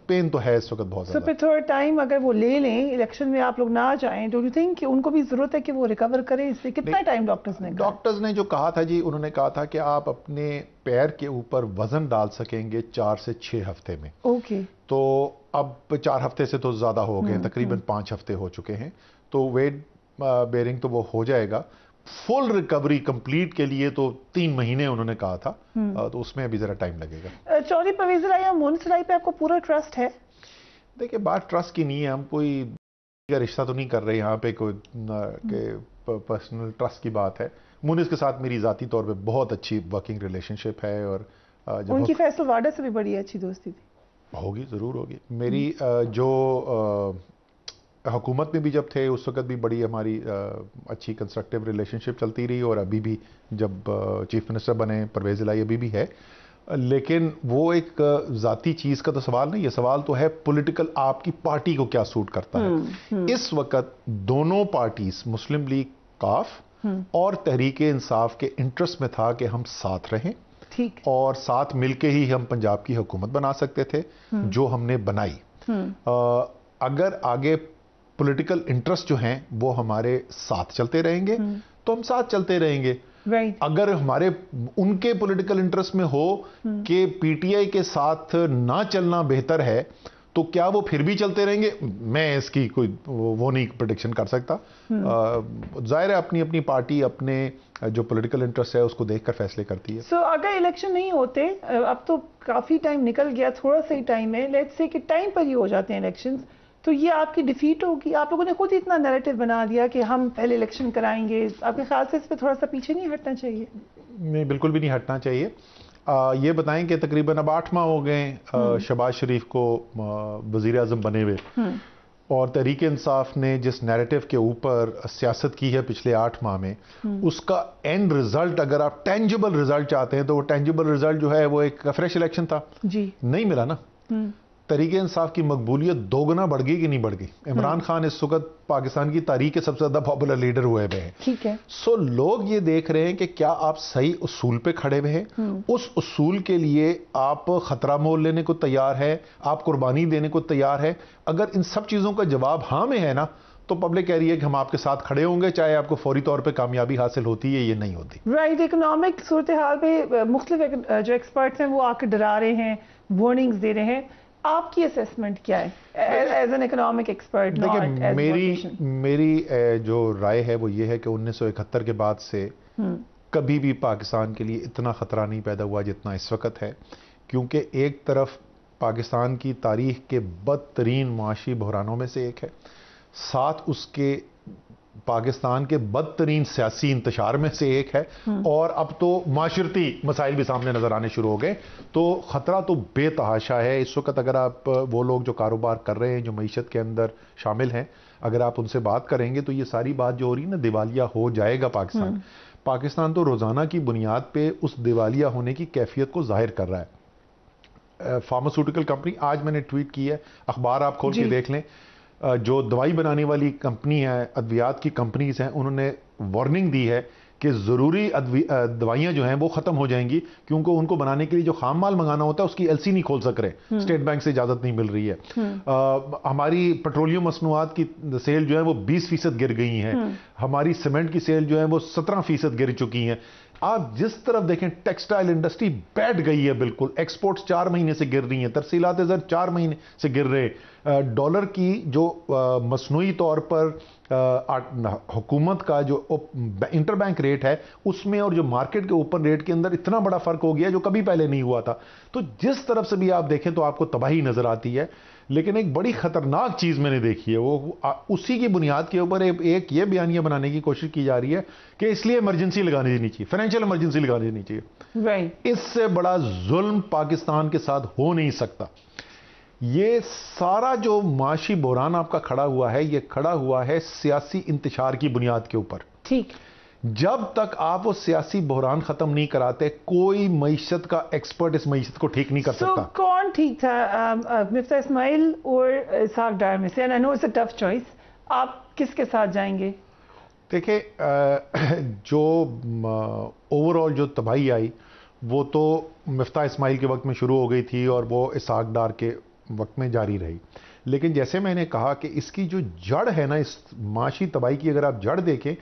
पेन तो है इस वक्त बहुत ज्यादा।
फिर थोड़ा टाइम अगर वो ले लें, इलेक्शन में आप लोग ना जाएं, डू यू थिंक कि उनको भी जरूरत है कि वो रिकवर करें? इससे कितना टाइम डॉक्टर्स ने
जो कहा था जी, उन्होंने कहा था कि आप अपने पैर के ऊपर वजन डाल सकेंगे 4 से 6 हफ्ते में।
ओके।
तो अब 4 हफ्ते से तो ज्यादा हो गए, तकरीबन 5 हफ्ते हो चुके हैं। तो वेट बेयरिंग तो वो हो जाएगा। फुल रिकवरी कंप्लीट के लिए तो 3 महीने उन्होंने कहा था, तो उसमें अभी जरा टाइम लगेगा।
चौधरी परवेज इलाही और मोनिस इलाही पे आपको पूरा ट्रस्ट है?
देखिए, बात ट्रस्ट की नहीं है, हम कोई का रिश्ता तो नहीं कर रहे यहाँ पे, कोई पर्सनल ट्रस्ट की बात है। मोनिस के साथ मेरी जाती तौर पे बहुत अच्छी वर्किंग रिलेशनशिप है और
उनकी फैसल वाडा से भी बड़ी अच्छी दोस्ती थी।
होगी, जरूर होगी। मेरी जो हुकूमत में भी जब थे उस वक्त भी बड़ी हमारी अच्छी कंस्ट्रक्टिव रिलेशनशिप चलती रही, और अभी भी जब चीफ मिनिस्टर बने परवेज इलाही अभी भी है। लेकिन वो एक जाती चीज का तो सवाल नहीं है, सवाल तो है पॉलिटिकल आपकी पार्टी को क्या सूट करता है। इस वक्त दोनों पार्टीज, मुस्लिम लीग काफ और तहरीक इंसाफ के इंटरेस्ट में था कि हम साथ रहें,
ठीक,
और साथ मिलके ही हम पंजाब की हुकूमत बना सकते थे, जो हमने बनाई। अगर आगे पॉलिटिकल इंटरेस्ट जो हैं वो हमारे साथ चलते रहेंगे तो हम साथ चलते रहेंगे। अगर हमारे उनके पॉलिटिकल इंटरेस्ट में हो कि पीटीआई के साथ ना चलना बेहतर है, तो क्या वो फिर भी चलते रहेंगे? मैं इसकी कोई वो नहीं प्रेडिक्शन कर सकता। जाहिर है अपनी अपनी पार्टी अपने जो पॉलिटिकल इंटरेस्ट है उसको देखकर फैसले करती है।
सो अगर इलेक्शन नहीं होते, अब तो काफी टाइम निकल गया, थोड़ा सा ही टाइम है, लेट्स से कि टाइम पर ही हो जाते हैं इलेक्शंस, तो ये आपकी डिफीट होगी? आप लोगों ने खुद ही इतना नैरेटिव बना दिया कि हम पहले इलेक्शन कराएंगे, आपके ख्याल से इस पर थोड़ा सा पीछे नहीं हटना चाहिए?
नहीं, बिल्कुल भी नहीं हटना चाहिए। ये बताएं कि तकरीबन अब 8 माह हो गए शहबाज शरीफ को वजीर आजम बने हुए, और तहरीक इंसाफ ने जिस नैरेटिव के ऊपर सियासत की है पिछले 8 माह में, उसका एंड रिजल्ट अगर आप टेंजिबल रिजल्ट चाहते हैं तो वो टेंजिबल रिजल्ट जो है वो एक फ्रेश इलेक्शन था जी, नहीं मिला ना। तहरीक इंसाफ की मकबूलियत 2 गुना बढ़ गई कि नहीं बढ़ गई? इमरान खान इस वक्त पाकिस्तान की तारीख के सबसे ज्यादा पॉपुलर लीडर हुए हुए हैं।
ठीक है।
सो लोग ये देख रहे हैं कि क्या आप सही उसूल पे खड़े हुए हैं, उस उसूल के लिए आप खतरा मोल लेने को तैयार है, आप कुर्बानी देने को तैयार है। अगर इन सब चीजों का जवाब हाँ में है ना, तो पब्लिक कह रही है कि हम आपके साथ खड़े होंगे, चाहे आपको फौरी तौर पे कामयाबी हासिल होती है ये नहीं होती।
राइट। इकोनॉमिक सूरत हाल पे मुख्तलिफ जो एक्सपर्ट्स हैं वो आकर डरा रहे हैं, वार्निंग्स दे रहे हैं, आपकी असेसमेंट क्या है एज एन इकोनॉमिक एक्सपर्ट?
देखिए, मेरी जो राय है वो ये है कि 1971 के बाद से कभी भी पाकिस्तान के लिए इतना खतरा नहीं पैदा हुआ जितना इस वक्त है। क्योंकि एक तरफ पाकिस्तान की तारीख के बदतरीन माशी बहरानों में से एक है, साथ उसके पाकिस्तान के बदतरीन सियासी इंतशार में से एक है, और अब तो माशरती मसाइल भी सामने नजर आने शुरू हो गए। तो खतरा तो बेतहाशा है इस वक्त। अगर आप वो लोग जो कारोबार कर रहे हैं, जो मईशत के अंदर शामिल हैं, अगर आप उनसे बात करेंगे तो ये सारी बात जो हो रही है ना, दिवालिया हो जाएगा पाकिस्तान। पाकिस्तान तो रोजाना की बुनियाद पे उस दिवालिया होने की कैफियत को जाहिर कर रहा है। फार्मास्यूटिकल कंपनी, आज मैंने ट्वीट की है, अखबार आप खोल के देख लें, जो दवाई बनाने वाली कंपनी है, अद्वियात की कंपनीज हैं, उन्होंने वार्निंग दी है कि ज़रूरी दवाइयाँ जो हैं वो ख़त्म हो जाएंगी, क्योंकि उनको बनाने के लिए जो खाम माल मंगाना होता है उसकी एलसी नहीं खोल सक रहे, स्टेट बैंक से इजाज़त नहीं मिल रही है। हमारी पेट्रोलियम मसनूआत की सेल जो है वो 20% गिर गई हैं, हमारी सीमेंट की सेल जो है वो 17% गिर चुकी हैं। आप जिस तरफ देखें टेक्सटाइल इंडस्ट्री बैठ गई है बिल्कुल, एक्सपोर्ट्स 4 महीने से गिर रही हैं, तरसीलात ज़र 4 महीने से गिर रहे, डॉलर की जो मसनूई तौर पर हुकूमत का जो इंटरबैंक रेट है उसमें और जो मार्केट के ओपन रेट के अंदर इतना बड़ा फर्क हो गया जो कभी पहले नहीं हुआ था। तो जिस तरफ से भी आप देखें तो आपको तबाही नजर आती है। लेकिन एक बड़ी खतरनाक चीज मैंने देखी है, वो उसी की बुनियाद के ऊपर एक ये बयानिया बनाने की कोशिश की जा रही है कि इसलिए इमरजेंसी लगानी देनी चाहिए, फाइनेंशियल इमरजेंसी लगानी देनी चाहिए। इससे बड़ा जुल्म पाकिस्तान के साथ हो नहीं सकता। ये सारा जो माशी बहरान आपका खड़ा हुआ है, ये खड़ा हुआ है सियासी इंतशार की बुनियाद के ऊपर।
ठीक,
जब तक आप वो सियासी बहरान खत्म नहीं कराते, कोई मईशत का एक्सपर्ट इस मईशत को ठीक नहीं कर सकता।
कौन ठीक था, मिफ्ता इस्माइल और इसहाक डार में से? And I know it's a tough choice, आप किसके साथ जाएंगे?
देखिए, जो ओवरऑल जो तबाही आई वो तो मिफ्ता इस्माइल के वक्त में शुरू हो गई थी और वो इसहाक डार के वक्त में जारी रही। लेकिन जैसे मैंने कहा कि इसकी जो जड़ है ना, इस माशी तबाही की अगर आप जड़ देखें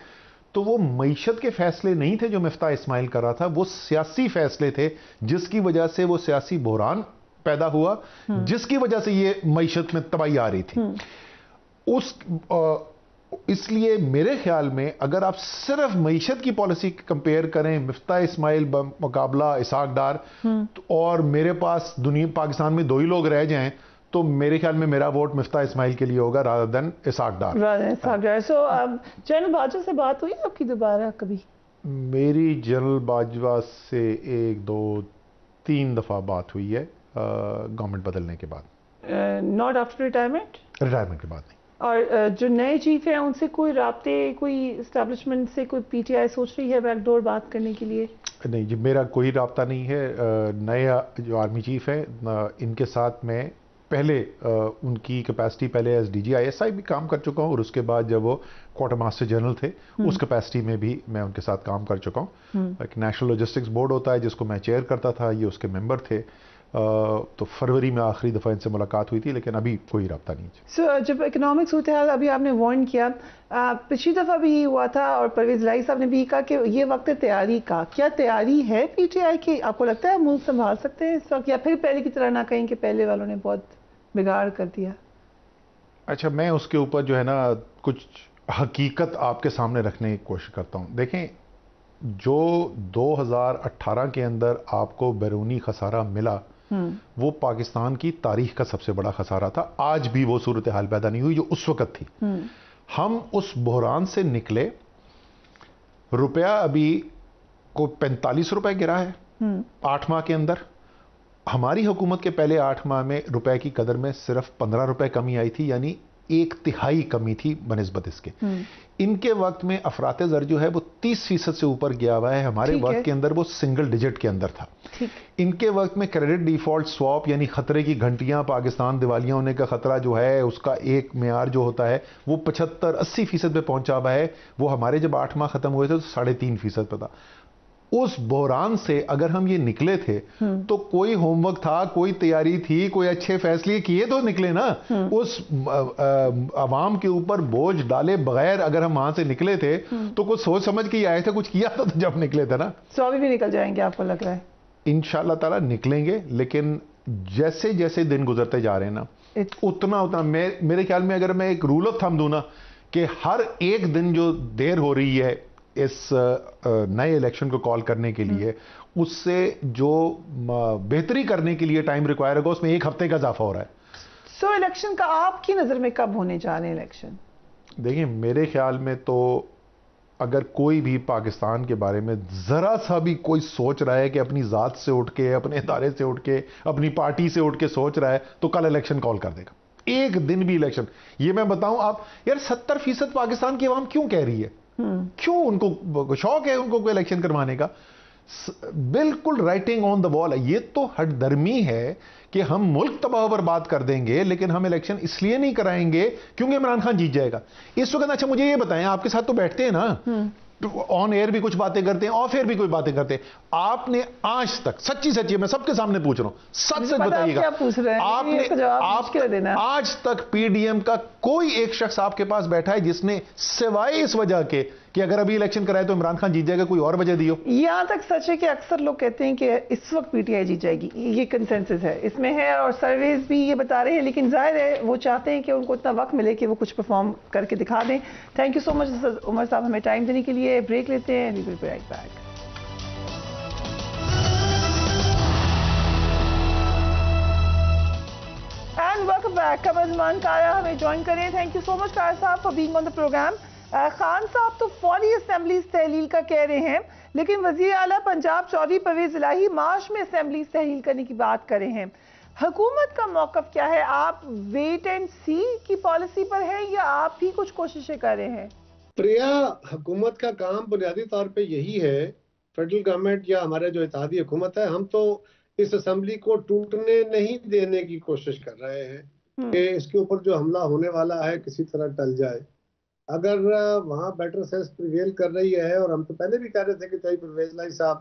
तो वो मईशत के फैसले नहीं थे जो मिफ्ता इस्माइल कर रहा था, वो सियासी फैसले थे जिसकी वजह से वो सियासी बहरान पैदा हुआ, जिसकी वजह से ये मईशत में तबाही आ रही थी। इसलिए मेरे ख्याल में अगर आप सिर्फ मईशत की पॉलिसी कंपेयर करें, मिफ्ता इस्माइल मुकाबला इसहाक डार, और मेरे पास पाकिस्तान में 2 ही लोग रह जाएं, तो मेरे ख्याल में मेरा वोट मिफ्ता इस्माइल के लिए होगा रादर देन इसहाक डार।
सो जनरल बाजवा से बात हुई आपकी दोबारा कभी?
मेरी जनरल बाजवा से 1, 2, 3 दफा बात हुई है गवर्नमेंट बदलने के बाद।
Not after retirement?
रिटायरमेंट के बाद नहीं।
और जो नए चीफ हैं उनसे कोई राब्ते, कोई एस्टेब्लिशमेंट से कोई पीटीआई सोच रही है बैकडोर बात करने के लिए?
नहीं जी, मेरा कोई राब्ता नहीं है। नए जो आर्मी चीफ है इनके साथ मैं पहले उनकी कैपेसिटी, पहले एस डीजी ISI भी काम कर चुका हूँ और उसके बाद जब वो क्वार्टर मास्टर जनरल थे उस कैपेसिटी में भी मैं उनके साथ काम कर चुका हूँ। एक नेशनल लॉजिस्टिक्स बोर्ड होता है जिसको मैं चेयर करता था, ये उसके मेंबर थे। तो फरवरी में आखिरी दफ़ा इनसे मुलाकात हुई थी, लेकिन अभी कोई रब्ता नहीं है।
जब इकोनॉमिक्स होते हैं, अभी आपने वार्न किया, पिछली दफ़ा भी हुआ था और परवेज लाई साहब ने भी कहा कि ये वक्त है तैयारी का। क्या तैयारी है पीटीआई की? आपको लगता है मुल्क संभाल सकते हैं इस वक्त, या फिर पहले की तरह ना कहें कि पहले वालों ने बहुत बिगाड़ कर दिया?
अच्छा, मैं उसके ऊपर जो है ना कुछ हकीकत आपके सामने रखने की कोशिश करता हूँ। देखें, जो 2018 के अंदर आपको बैरूनी खसारा मिला वो पाकिस्तान की तारीख का सबसे बड़ा खसारा था। आज भी वो सूरत हाल पैदा नहीं हुई जो उस वक्त थी। हम उस बहरान से निकले, रुपया अभी को 45 रुपए गिरा है 8 माह के अंदर। हमारी हुकूमत के पहले 8 माह में रुपए की कदर में सिर्फ 15 रुपए कमी आई थी, यानी 1/3 कमी थी बनिस्बत इसके। इनके वक्त में अफराते ज़र जो है वो 30% से ऊपर गया हुआ है, हमारे वक्त के अंदर वो सिंगल डिजिट के अंदर था। इनके वक्त में क्रेडिट डिफॉल्ट स्वैप यानी खतरे की घंटियां, पाकिस्तान दिवालिया होने का खतरा जो है उसका एक मेयार जो होता है वो 75-80% पे पहुंचा हुआ है। वो हमारे जब 8 माह खत्म हुए थे तो 3.5% पे था। उस बहरान से अगर हम ये निकले थे तो कोई होमवर्क था, कोई तैयारी थी, कोई अच्छे फैसले किए तो निकले ना। उस आवाम के ऊपर बोझ डाले बगैर अगर हम वहां से निकले थे तो कुछ सोच समझ के आए थे, कुछ किया था तो जब निकले थे ना।
अभी भी निकल जाएंगे आपको लग रहा है?
इंशाअल्लाह ताला निकलेंगे, लेकिन जैसे जैसे दिन गुजरते जा रहे हैं ना उतना उतना मेरे ख्याल में अगर मैं एक रूल ऑफ थंब दूं ना कि हर एक दिन जो देर हो रही है इस नए इलेक्शन को कॉल करने के लिए, उससे जो बेहतरी करने के लिए टाइम रिक्वायर होगा उसमें 1 हफ्ते का इजाफा हो रहा है।
इलेक्शन का आपकी नजर में कब होने जा रहे हैं इलेक्शन?
देखिए, मेरे ख्याल में तो अगर कोई भी पाकिस्तान के बारे में जरा सा भी कोई सोच रहा है कि अपनी जात से उठ के, अपने इदारे से उठ के, अपनी पार्टी से उठ के सोच रहा है तो कल इलेक्शन कॉल कर देगा। एक दिन भी इलेक्शन, ये मैं बताऊं आप यार, 70% पाकिस्तान की आवाम क्यों कह रही है? क्यों उनको शौक है उनको कोई इलेक्शन करवाने का? बिल्कुल राइटिंग ऑन द वॉल है। ये तो हठधर्मी है कि हम मुल्क तबाह पर बात कर देंगे लेकिन हम इलेक्शन इसलिए नहीं कराएंगे क्योंकि इमरान खान जीत जाएगा इस वक्त। अच्छा मुझे ये बताएं, आपके साथ तो बैठते हैं ना, ऑन एयर भी कुछ बातें करते हैं, ऑफ एयर भी कोई बातें करते हैं, आपने आज तक सच्ची सच्ची, मैं सबके सामने पूछ रहा हूं, सच सच बताइएगा,
क्या पूछ रहे हैं?
आपने आज तक पीडीएम का कोई एक शख्स आपके पास बैठा है जिसने सिवाय इस वजह के कि अगर अभी इलेक्शन कराए तो इमरान खान जीत जाएगा, कोई और वजह दियो?
यहां तक सच है कि अक्सर लोग कहते हैं कि इस वक्त पीटीआई जीत जाएगी, ये कंसेंसस है इसमें है, और सर्वेज भी ये बता रहे हैं, लेकिन जाहिर है वो चाहते हैं कि उनको इतना वक्त मिले कि वो कुछ परफॉर्म करके दिखा दें। Thank you so much Umar sahab हमें टाइम देने के लिए। ब्रेक लेते हैं, we will be right back. And welcome back. Qamar Kaira हमें ज्वाइन करें। Thank you so much Kaya साहब for being on the program. Khan साहब तो फौरी असेंबली तहलील का कह रहे हैं, लेकिन वजीर आला पंजाब चौधरी परवेज इलाही मार्च में असेंबली तहलील करने की बात कर रहे हैं। हुकूमत का मौकफ क्या है? आप वेट एंड सी की पॉलिसी पर है या आप भी कुछ कोशिशें कर रहे हैं?
प्रिया, हुकूमत का काम बुनियादी तौर पे यही है, फेडरल गवर्नमेंट या हमारे जो इत्तेहादी हुकूमत है, हम तो इस असेंबली को टूटने नहीं देने की कोशिश कर रहे हैं कि इसके ऊपर जो हमला होने वाला है किसी तरह टल जाए। अगर वहाँ बेटर सेंस प्रिवेल कर रही है, और हम तो पहले भी कह रहे थे कि चाहे परवेज इलाही साहब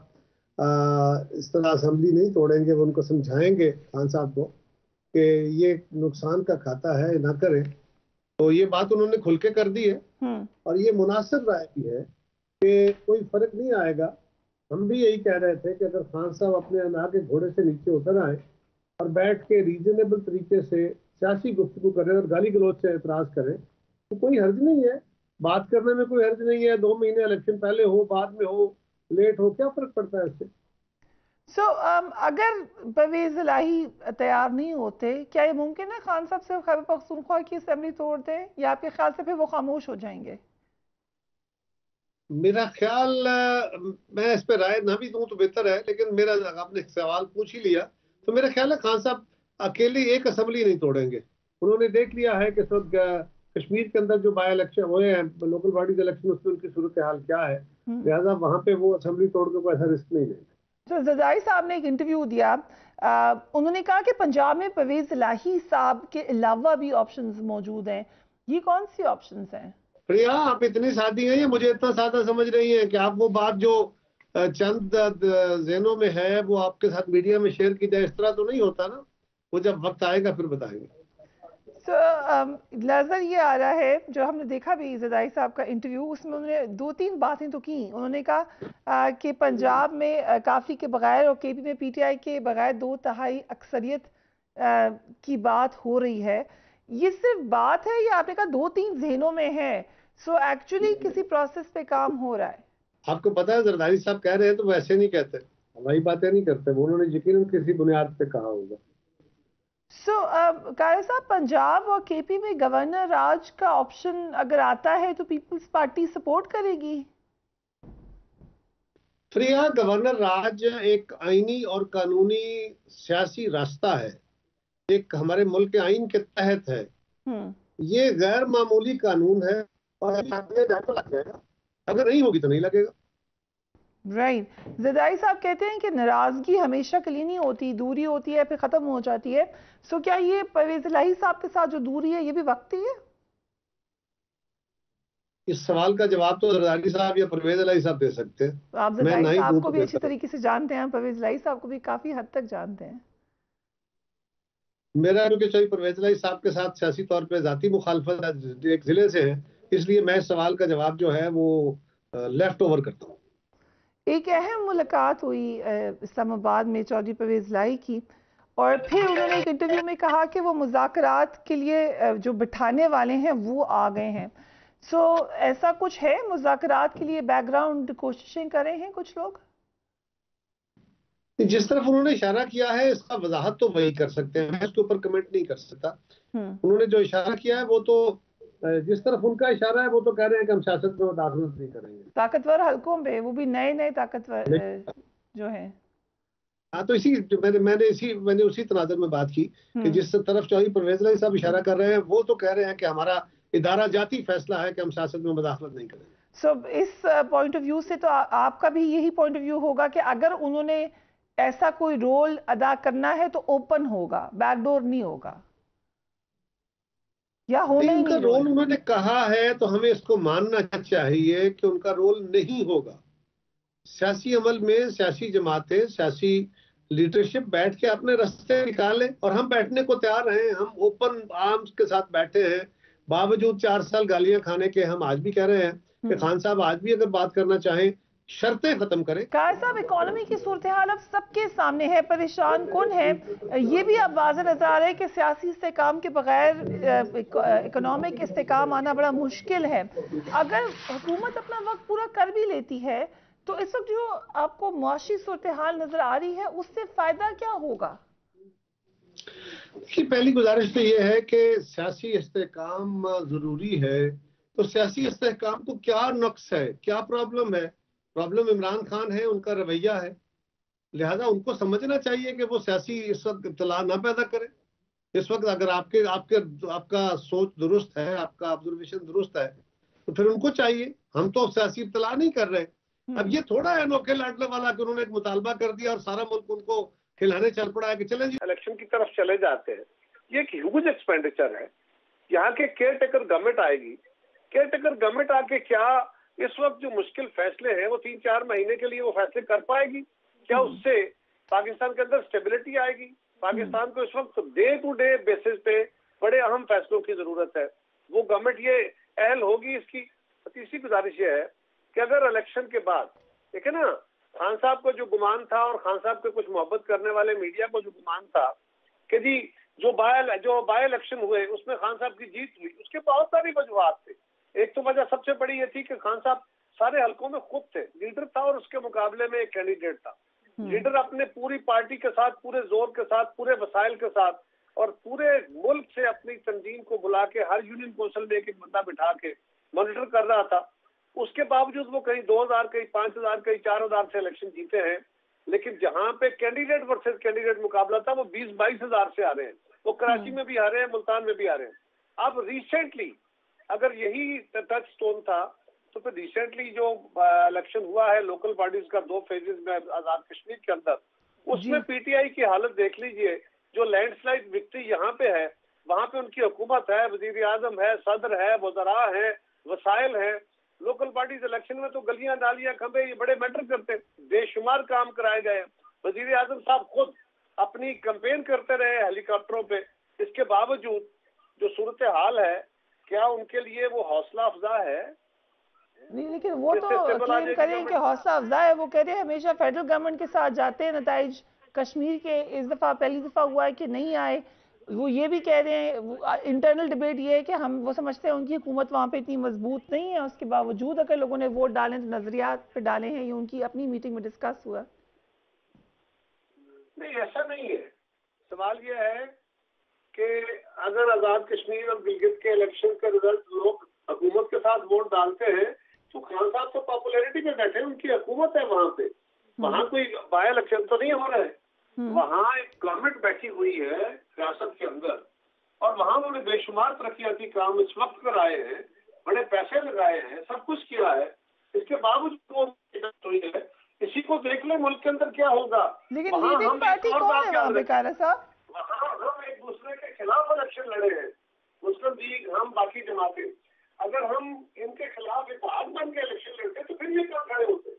इस तरह असेंबली नहीं तोड़ेंगे, वो उनको समझाएंगे खान साहब को कि ये नुकसान का खाता है, ना करें, तो ये बात उन्होंने खुल के कर दी है। और ये मुनासिब राय भी है कि कोई फर्क नहीं आएगा। हम भी यही कह रहे थे कि अगर खान साहब अपने अना के घोड़े से नीचे उतर आए और बैठ के रीजनेबल तरीके से सियासी गुफ्तगू करें और गाली गलौज से एतराज करें तो कोई हर्ज नहीं है, बात करने में कोई हर्ज नहीं है। 2 महीने इलेक्शन पहले हो, बाद में हो, लेट हो, क्या फर्क पड़ता है इससे?
अगर परवेज इलाही तैयार नहीं होते, क्या ये मुमकिन है खान साहब से खैबर पख्तूनख्वा की असेंबली तोड़ दें, या आपके ख्याल से फिर वो खामोश हो जाएंगे?
मेरा ख्याल, मैं इस पर राय ना भी दूं तो बेहतर है, लेकिन मेरा, आपने सवाल पूछ ही लिया, तो मेरा ख्याल है खान साहब अकेले एक असेंबली नहीं तोड़ेंगे। उन्होंने देख लिया है कि इस वक्त कश्मीर के अंदर जो बाय इलेक्शन हुए हैं, लोकल बॉडीज इलेक्शन, उसमें उनकी सूरत हाल क्या है, लिहाजा वहां पे वो असेंबली तोड़ के कोई ऐसा रिस्क नहीं लेंगे।
तो जरदारी साहब ने एक इंटरव्यू दिया, उन्होंने कहा कि पंजाब में परवेज इलाही साहब के अलावा भी ऑप्शंस मौजूद हैं। ये कौन सी ऑप्शंस हैं?
प्रिया, आप इतनी सादी हैं, ये मुझे इतना सादा समझ रही हैं कि आप वो बात जो चंद ज़हनों में है वो आपके साथ मीडिया में शेयर की जाए, इस तरह तो नहीं होता ना। वो जब वक्त आएगा फिर बताएंगे।
नजर ये आ रहा है, जो हमने देखा भी जरदारी साहब का इंटरव्यू, उसमें उन्होंने 2-3 बातें तो की। उन्होंने कहा कि पंजाब में काफ़ी के बगैर और केपी में पीटीआई के बगैर 2/3 अक्सरियत की बात हो रही है। ये सिर्फ बात है या आपने कहा 2-3 ज़हनों में है? सो एक्चुअली किसी प्रोसेस पे काम हो रहा है?
आपको पता है, जरदारी साहब कह रहे हैं तो वैसे नहीं कहते, हवाई बातें नहीं करते, वो उन्होंने यकीनन किसी बुनियाद पे कहा होगा।
काया साहब, पंजाब और केपी में गवर्नर राज का ऑप्शन अगर आता है तो पीपल्स पार्टी सपोर्ट करेगी?
प्रिया, गवर्नर राज एक आईनी और कानूनी सियासी रास्ता है, एक हमारे मुल्क के आइन के तहत है। ये गैर मामूली कानून है और लग जाएगा, अगर नहीं होगी तो नहीं लगेगा।
राइट। जरदारी साहब कहते हैं कि नाराजगी हमेशा के लिए नहीं होती, दूरी होती है फिर खत्म हो जाती है। सो क्या ये परवेज इलाही साहब के साथ जो दूरी है ये भी वक्ती है?
इस सवाल का जवाब तो जरदारी साहब या परवेज इलाही साहब दे सकते हैं।
तो आप जरदारी साहब को भी अच्छी तरीके से जानते हैं, परवेज इलाही साहब को भी काफी हद तक जानते हैं।
मेरा क्योंकि चाहिए परवेज इलाही साहब के साथ सियासी तौर पे जाती मुखालफत एक जिले से है, इसलिए मैं इस सवाल का जवाब जो है वो लेफ्ट ओवर करता हूँ।
एक अहम मुलाकात हुई इस्लामाबाद में चौधरी परवेज इलाही की, और फिर उन्होंने एक इंटरव्यू में कहा कि वो मुज़ाकरात के लिए जो बिठाने वाले हैं वो आ गए हैं। सो ऐसा कुछ है? मुज़ाकरात के लिए बैकग्राउंड कोशिशें कर रहे हैं कुछ लोग?
जिस तरफ उन्होंने इशारा किया है इसका वजाहत तो वही कर सकते हैं, मैं इसके ऊपर कमेंट नहीं कर सकता। उन्होंने जो इशारा किया है वो तो, जिस तरफ उनका इशारा है वो तो कह रहे हैं कि हम सियासत में मुदाखलत नहीं करेंगे।
ताकतवर हलकों पे, वो भी नए नए ताकतवर जो है।
हाँ, तो इसी मैंने उसी तनाज़ुर में बात की कि जिस तरफ चौधरी परवेज इलाही साहब इशारा कर रहे हैं वो तो कह रहे हैं कि हमारा इदारा जाती फैसला है कि हम सियासत में मुदाखलत नहीं करेंगे।
इस पॉइंट ऑफ व्यू से तो आपका भी यही पॉइंट ऑफ व्यू होगा कि अगर उन्होंने ऐसा कोई रोल अदा करना है तो ओपन होगा, बैकडोर नहीं होगा, या होना ही
उनका
नहीं
रोल उन्होंने कहा है तो हमें इसको मानना चाहिए कि उनका रोल नहीं होगा। सियासी अमल में सियासी जमातें, सियासी लीडरशिप बैठ के अपने रास्ते निकाले, और हम बैठने को तैयार हैं। हम ओपन आर्म्स के साथ बैठे हैं, बावजूद 4 साल गालियां खाने के। हम आज भी कह रहे हैं कि खान साहब आज भी अगर बात करना चाहें, शर्तें खत्म करें।
कायर साहब, इकोनॉमी की सूरत हाल अब सबके सामने है, परेशान कौन है ये भी अब वाज़ेह नजर आ रहा है कि सियासी इस्तेकाम के बगैर इकोनॉमिक इस्तेकाम आना बड़ा मुश्किल है। अगर हुकूमत अपना वक्त पूरा कर भी लेती है तो इस वक्त जो आपको मुआशी सूरत हाल नजर आ रही है उससे फायदा क्या होगा?
की पहली गुजारिश तो ये है कि सियासी इस्तेकाम जरूरी है। तो सियासी इस्तेकाम को क्या नुक्स है, क्या प्रॉब्लम है? प्रॉब्लम इमरान खान है, उनका रवैया है। लिहाजा उनको समझना चाहिए कि वो सियासी इस वक्त इत्तला ना पैदा करें। इस वक्त अगर आपका सोच दुरुस्त है, आपका ऑब्जर्वेशन दुरुस्त है, तो फिर उनको चाहिए। हम तो सियासी इत्तला नहीं कर रहे। अब ये थोड़ा है अनोखे लाडले वाला कि उन्होंने एक मुतालबा कर दिया और सारा मुल्क उनको खिलाने चल पड़ा है कि चलें जी
इलेक्शन की तरफ चले जाते हैं। ये एक ह्यूज एक्सपेंडिचर है। यहाँ के केयर टेकर गवर्नमेंट आएगी, केयर टेकर गवर्नमेंट आके क्या इस वक्त जो मुश्किल फैसले हैं वो 3-4 महीने के लिए वो फैसले कर पाएगी? क्या उससे पाकिस्तान के अंदर स्टेबिलिटी आएगी? पाकिस्तान को इस वक्त डे टू डे बेसिस पे बड़े अहम फैसलों की जरूरत है। वो गवर्नमेंट ये अहल होगी इसकी? तीसरी गुजारिश ये है कि अगर इलेक्शन के बाद देखे ना, खान साहब को जो गुमान था और खान साहब के कुछ मोहब्बत करने वाले मीडिया को जो गुमान था कि जी जो बाय इलेक्शन हुए उसमें खान साहब की जीत हुई, उसके बहुत सारी वजूहात थे। एक तो वजह सबसे बड़ी ये थी कि खान साहब सारे हलकों में खुद थे, लीडर था और उसके मुकाबले में एक कैंडिडेट था। लीडर अपने पूरी पार्टी के साथ, पूरे जोर के साथ, पूरे वसाइल के साथ और पूरे मुल्क से अपनी तंजीम को बुला के हर यूनियन कौंसिल में एक बंदा बिठा के मॉनिटर कर रहा था। उसके बावजूद वो कहीं 2000, कहीं 5000, कहीं 4000 से इलेक्शन जीते हैं। लेकिन जहां पे कैंडिडेट वर्सेस कैंडिडेट मुकाबला था वो 20-22 हजार से आ रहे हैं। वो कराची में भी आ रहे हैं, मुल्तान में भी आ रहे हैं। अब रिसेंटली अगर यही टच स्टोन था तो फिर रिसेंटली जो इलेक्शन हुआ है लोकल बॉडीज का 2 फेजेस में आजाद कश्मीर के अंदर, उसमें पीटीआई की हालत देख लीजिए। जो लैंडस्लाइड विक्ट्री यहाँ पे है, वहां पे उनकी हुकूमत है, वजीर आजम है, सदर है, वज़रा है, वसाइल है। लोकल पार्टीज इलेक्शन में तो गलियां नालियां खंबे ये बड़े मैटर करते, बेशुमार काम कराए गए। वजीर आजम साहब खुद अपनी कैंपेन करते रहे हेलीकॉप्टरों पे। इसके बावजूद जो सूरत हाल है, क्या उनके लिए वो हौसला अफजा है?
नहीं, लेकिन वो तो क्लेम करें कि हौसला अफजा है। वो कह रहे हैं हमेशा फेडरल गवर्नमेंट के साथ जाते हैं। नताइज कश्मीर के इस दफा पहली दफा हुआ है कि नहीं आए। वो ये भी कह रहे हैं, इंटरनल डिबेट ये है कि वो समझते हैं उनकी हुकूमत वहाँ पे इतनी मजबूत नहीं है, उसके बावजूद अगर लोगों ने वोट डाले तो नजरियात पे डाले हैं। ये उनकी अपनी मीटिंग में डिस्कस हुआ।
नहीं, ऐसा नहीं है। सवाल ये है कि अगर आजाद कश्मीर और गिलगित के इलेक्शन का रिजल्ट लोग हुकूमत के साथ वोट डालते हैं तो खान साहब तो पॉपुलैरिटी में बैठे हैं, उनकी हुकूमत है वहां पे। वहां कोई बाय इलेक्शन तो नहीं हो रहा है। वहां एक गवर्नमेंट बैठी हुई है रियासत के अंदर और वहां उन्होंने बेशुमार तरक्याती काम इस वक्त कराए हैं, बड़े पैसे लगाए हैं, सब कुछ किया है। इसके बावजूद वो हुई है। इसी को देख ले मुल्क के अंदर क्या होगा।
लेकिन लीडिंग पार्टी कौन है वहां पे कारा साहब?
वहां हम एक दूसरे के खिलाफ इलेक्शन लड़े हैं, मुस्लिम लीग, हम, बाकी जमातें। अगर हम इनके खिलाफ इत्तेहाद बन के इलेक्शन लड़ते तो फिर ये क्यों खड़े होते?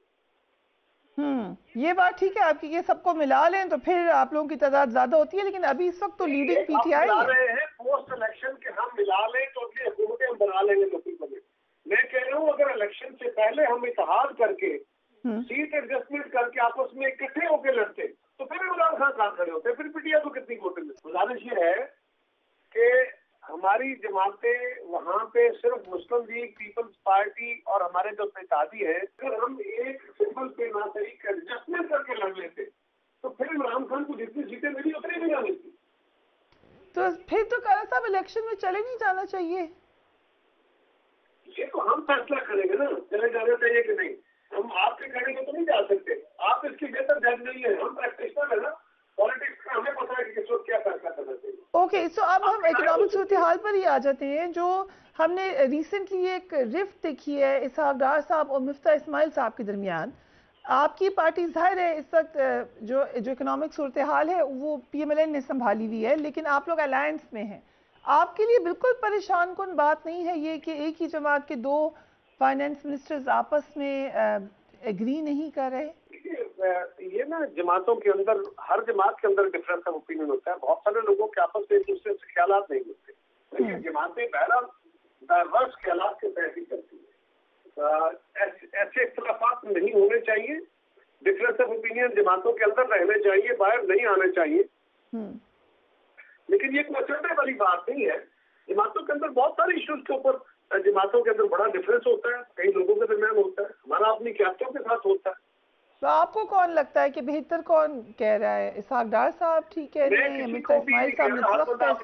ये बात ठीक है आपकी, ये सबको मिला लें तो फिर आप लोगों की तादाद ज्यादा होती है। लेकिन अभी इस वक्त तो लीडिंग पीटीआई
है। रहे हैं पोस्ट इलेक्शन के हम मिला लें तो अगली हुकूमतें हम बना लेंगे लोकल बने। मैं कह रहा हूँ अगर इलेक्शन से पहले हम इत्तेहाद करके सीट एडजस्टमेंट करके आपस में इकट्ठे होकर लड़ते तो फिर इमरान खान कहाँ खड़े होते, फिर पीटीआई को कितनी वोटें मिलती। गुजारिश ये है कि हमारी जमातें वहां पे सिर्फ मुस्लिम लीग, पीपल्स पार्टी और हमारे जो इत्तेहादी है, अगर हम एक सिंबल पे ना सही एडजस्टमेंट करके लड़ लेते तो फिर इमरान खान को जितनी सीटें मिली उतनी भी ना मिलती।
तो फिर तो कारा साहब इलेक्शन में चले नहीं जाना चाहिए।
ये तो हम फैसला करेंगे ना, चले जाना चाहिए कि नहीं। हम आपके कहने को तो नहीं जा सकते, आप इसकी बेहतर जज नहीं है। हम प्रैक्टिशनर है ना पॉलिटिक्स का, हमें पता है कि किस वक्त क्या फैसला करना चाहिए।
ओके, सो अब हम इकोनॉमिक सूरत हाल पर ही आ जाते हैं। जो हमने रिसेंटली एक रिफ्ट देखी है इसहाक डार साहब और मिफ्ता इस्माइल साहब के दरमियान। आपकी पार्टी जाहिर है इस वक्त जो इकोनॉमिक सूरत हाल है वो PMLN ने संभाली हुई है, लेकिन आप लोग अलायंस में हैं। आपके लिए बिल्कुल परेशान कुन बात नहीं है ये कि एक ही जमात के दो फाइनेंस मिनिस्टर्स आपस में एग्री नहीं कर रहे?
ये ना जमातों के अंदर, हर जमात के अंदर डिफरेंस ऑफ ओपिनियन होता है। बहुत सारे लोगों के आपस में एक दूसरे से ख्यालात नहीं मिलते, लेकिन जमातें बहरहाल डाइवर्स ख्यालात के तहत ही चलती है। ऐसे इख्तलाफात नहीं होने चाहिए। डिफरेंस ऑफ ओपिनियन जमातों के अंदर रहने चाहिए, बाहर नहीं आने चाहिए। लेकिन ये कोई अचंभे वाली बात नहीं है। जमातों के अंदर बहुत सारे इश्यूज के ऊपर जमातों के अंदर बड़ा डिफरेंस होता है, कई लोगों के दरमियान होता है, हमारा अपनी क्यादतों के साथ होता है।
तो आपको कौन लगता है कि बेहतर कौन कह रहा है, इसहाक डार साहब ठीक कह रहे हैं या मिफ्ता इस्माइल साहब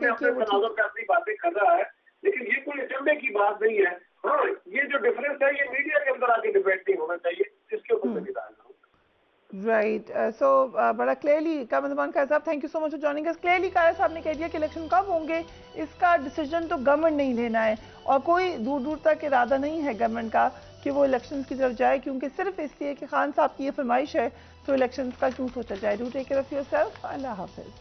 ने
अपनी बातें कर रहा है, लेकिन ये कोई अचंभे की बात नहीं है। हाँ, ये जो डिफरेंस है ये मीडिया के अंदर आके डिबेट नहीं होना चाहिए, इसके ऊपर मैं निदान करूँ।
राइट, सो बड़ा क्लियरली कामरान कायर साहब, thank you so much for joining us. Clearly कायर साहब ने कह दिया कि इलेक्शन कब होंगे इसका डिसीजन तो गवर्नमेंट नहीं लेना है, और कोई दूर दूर तक इरादा नहीं है गवर्नमेंट का कि वो इलेक्शंस की तरफ जाए, क्योंकि सिर्फ इसलिए कि खान साहब की ये फरमाइश है तो इलेक्शंस का क्यों सोचा जाए। Do take care of yourself. Allah Hafiz.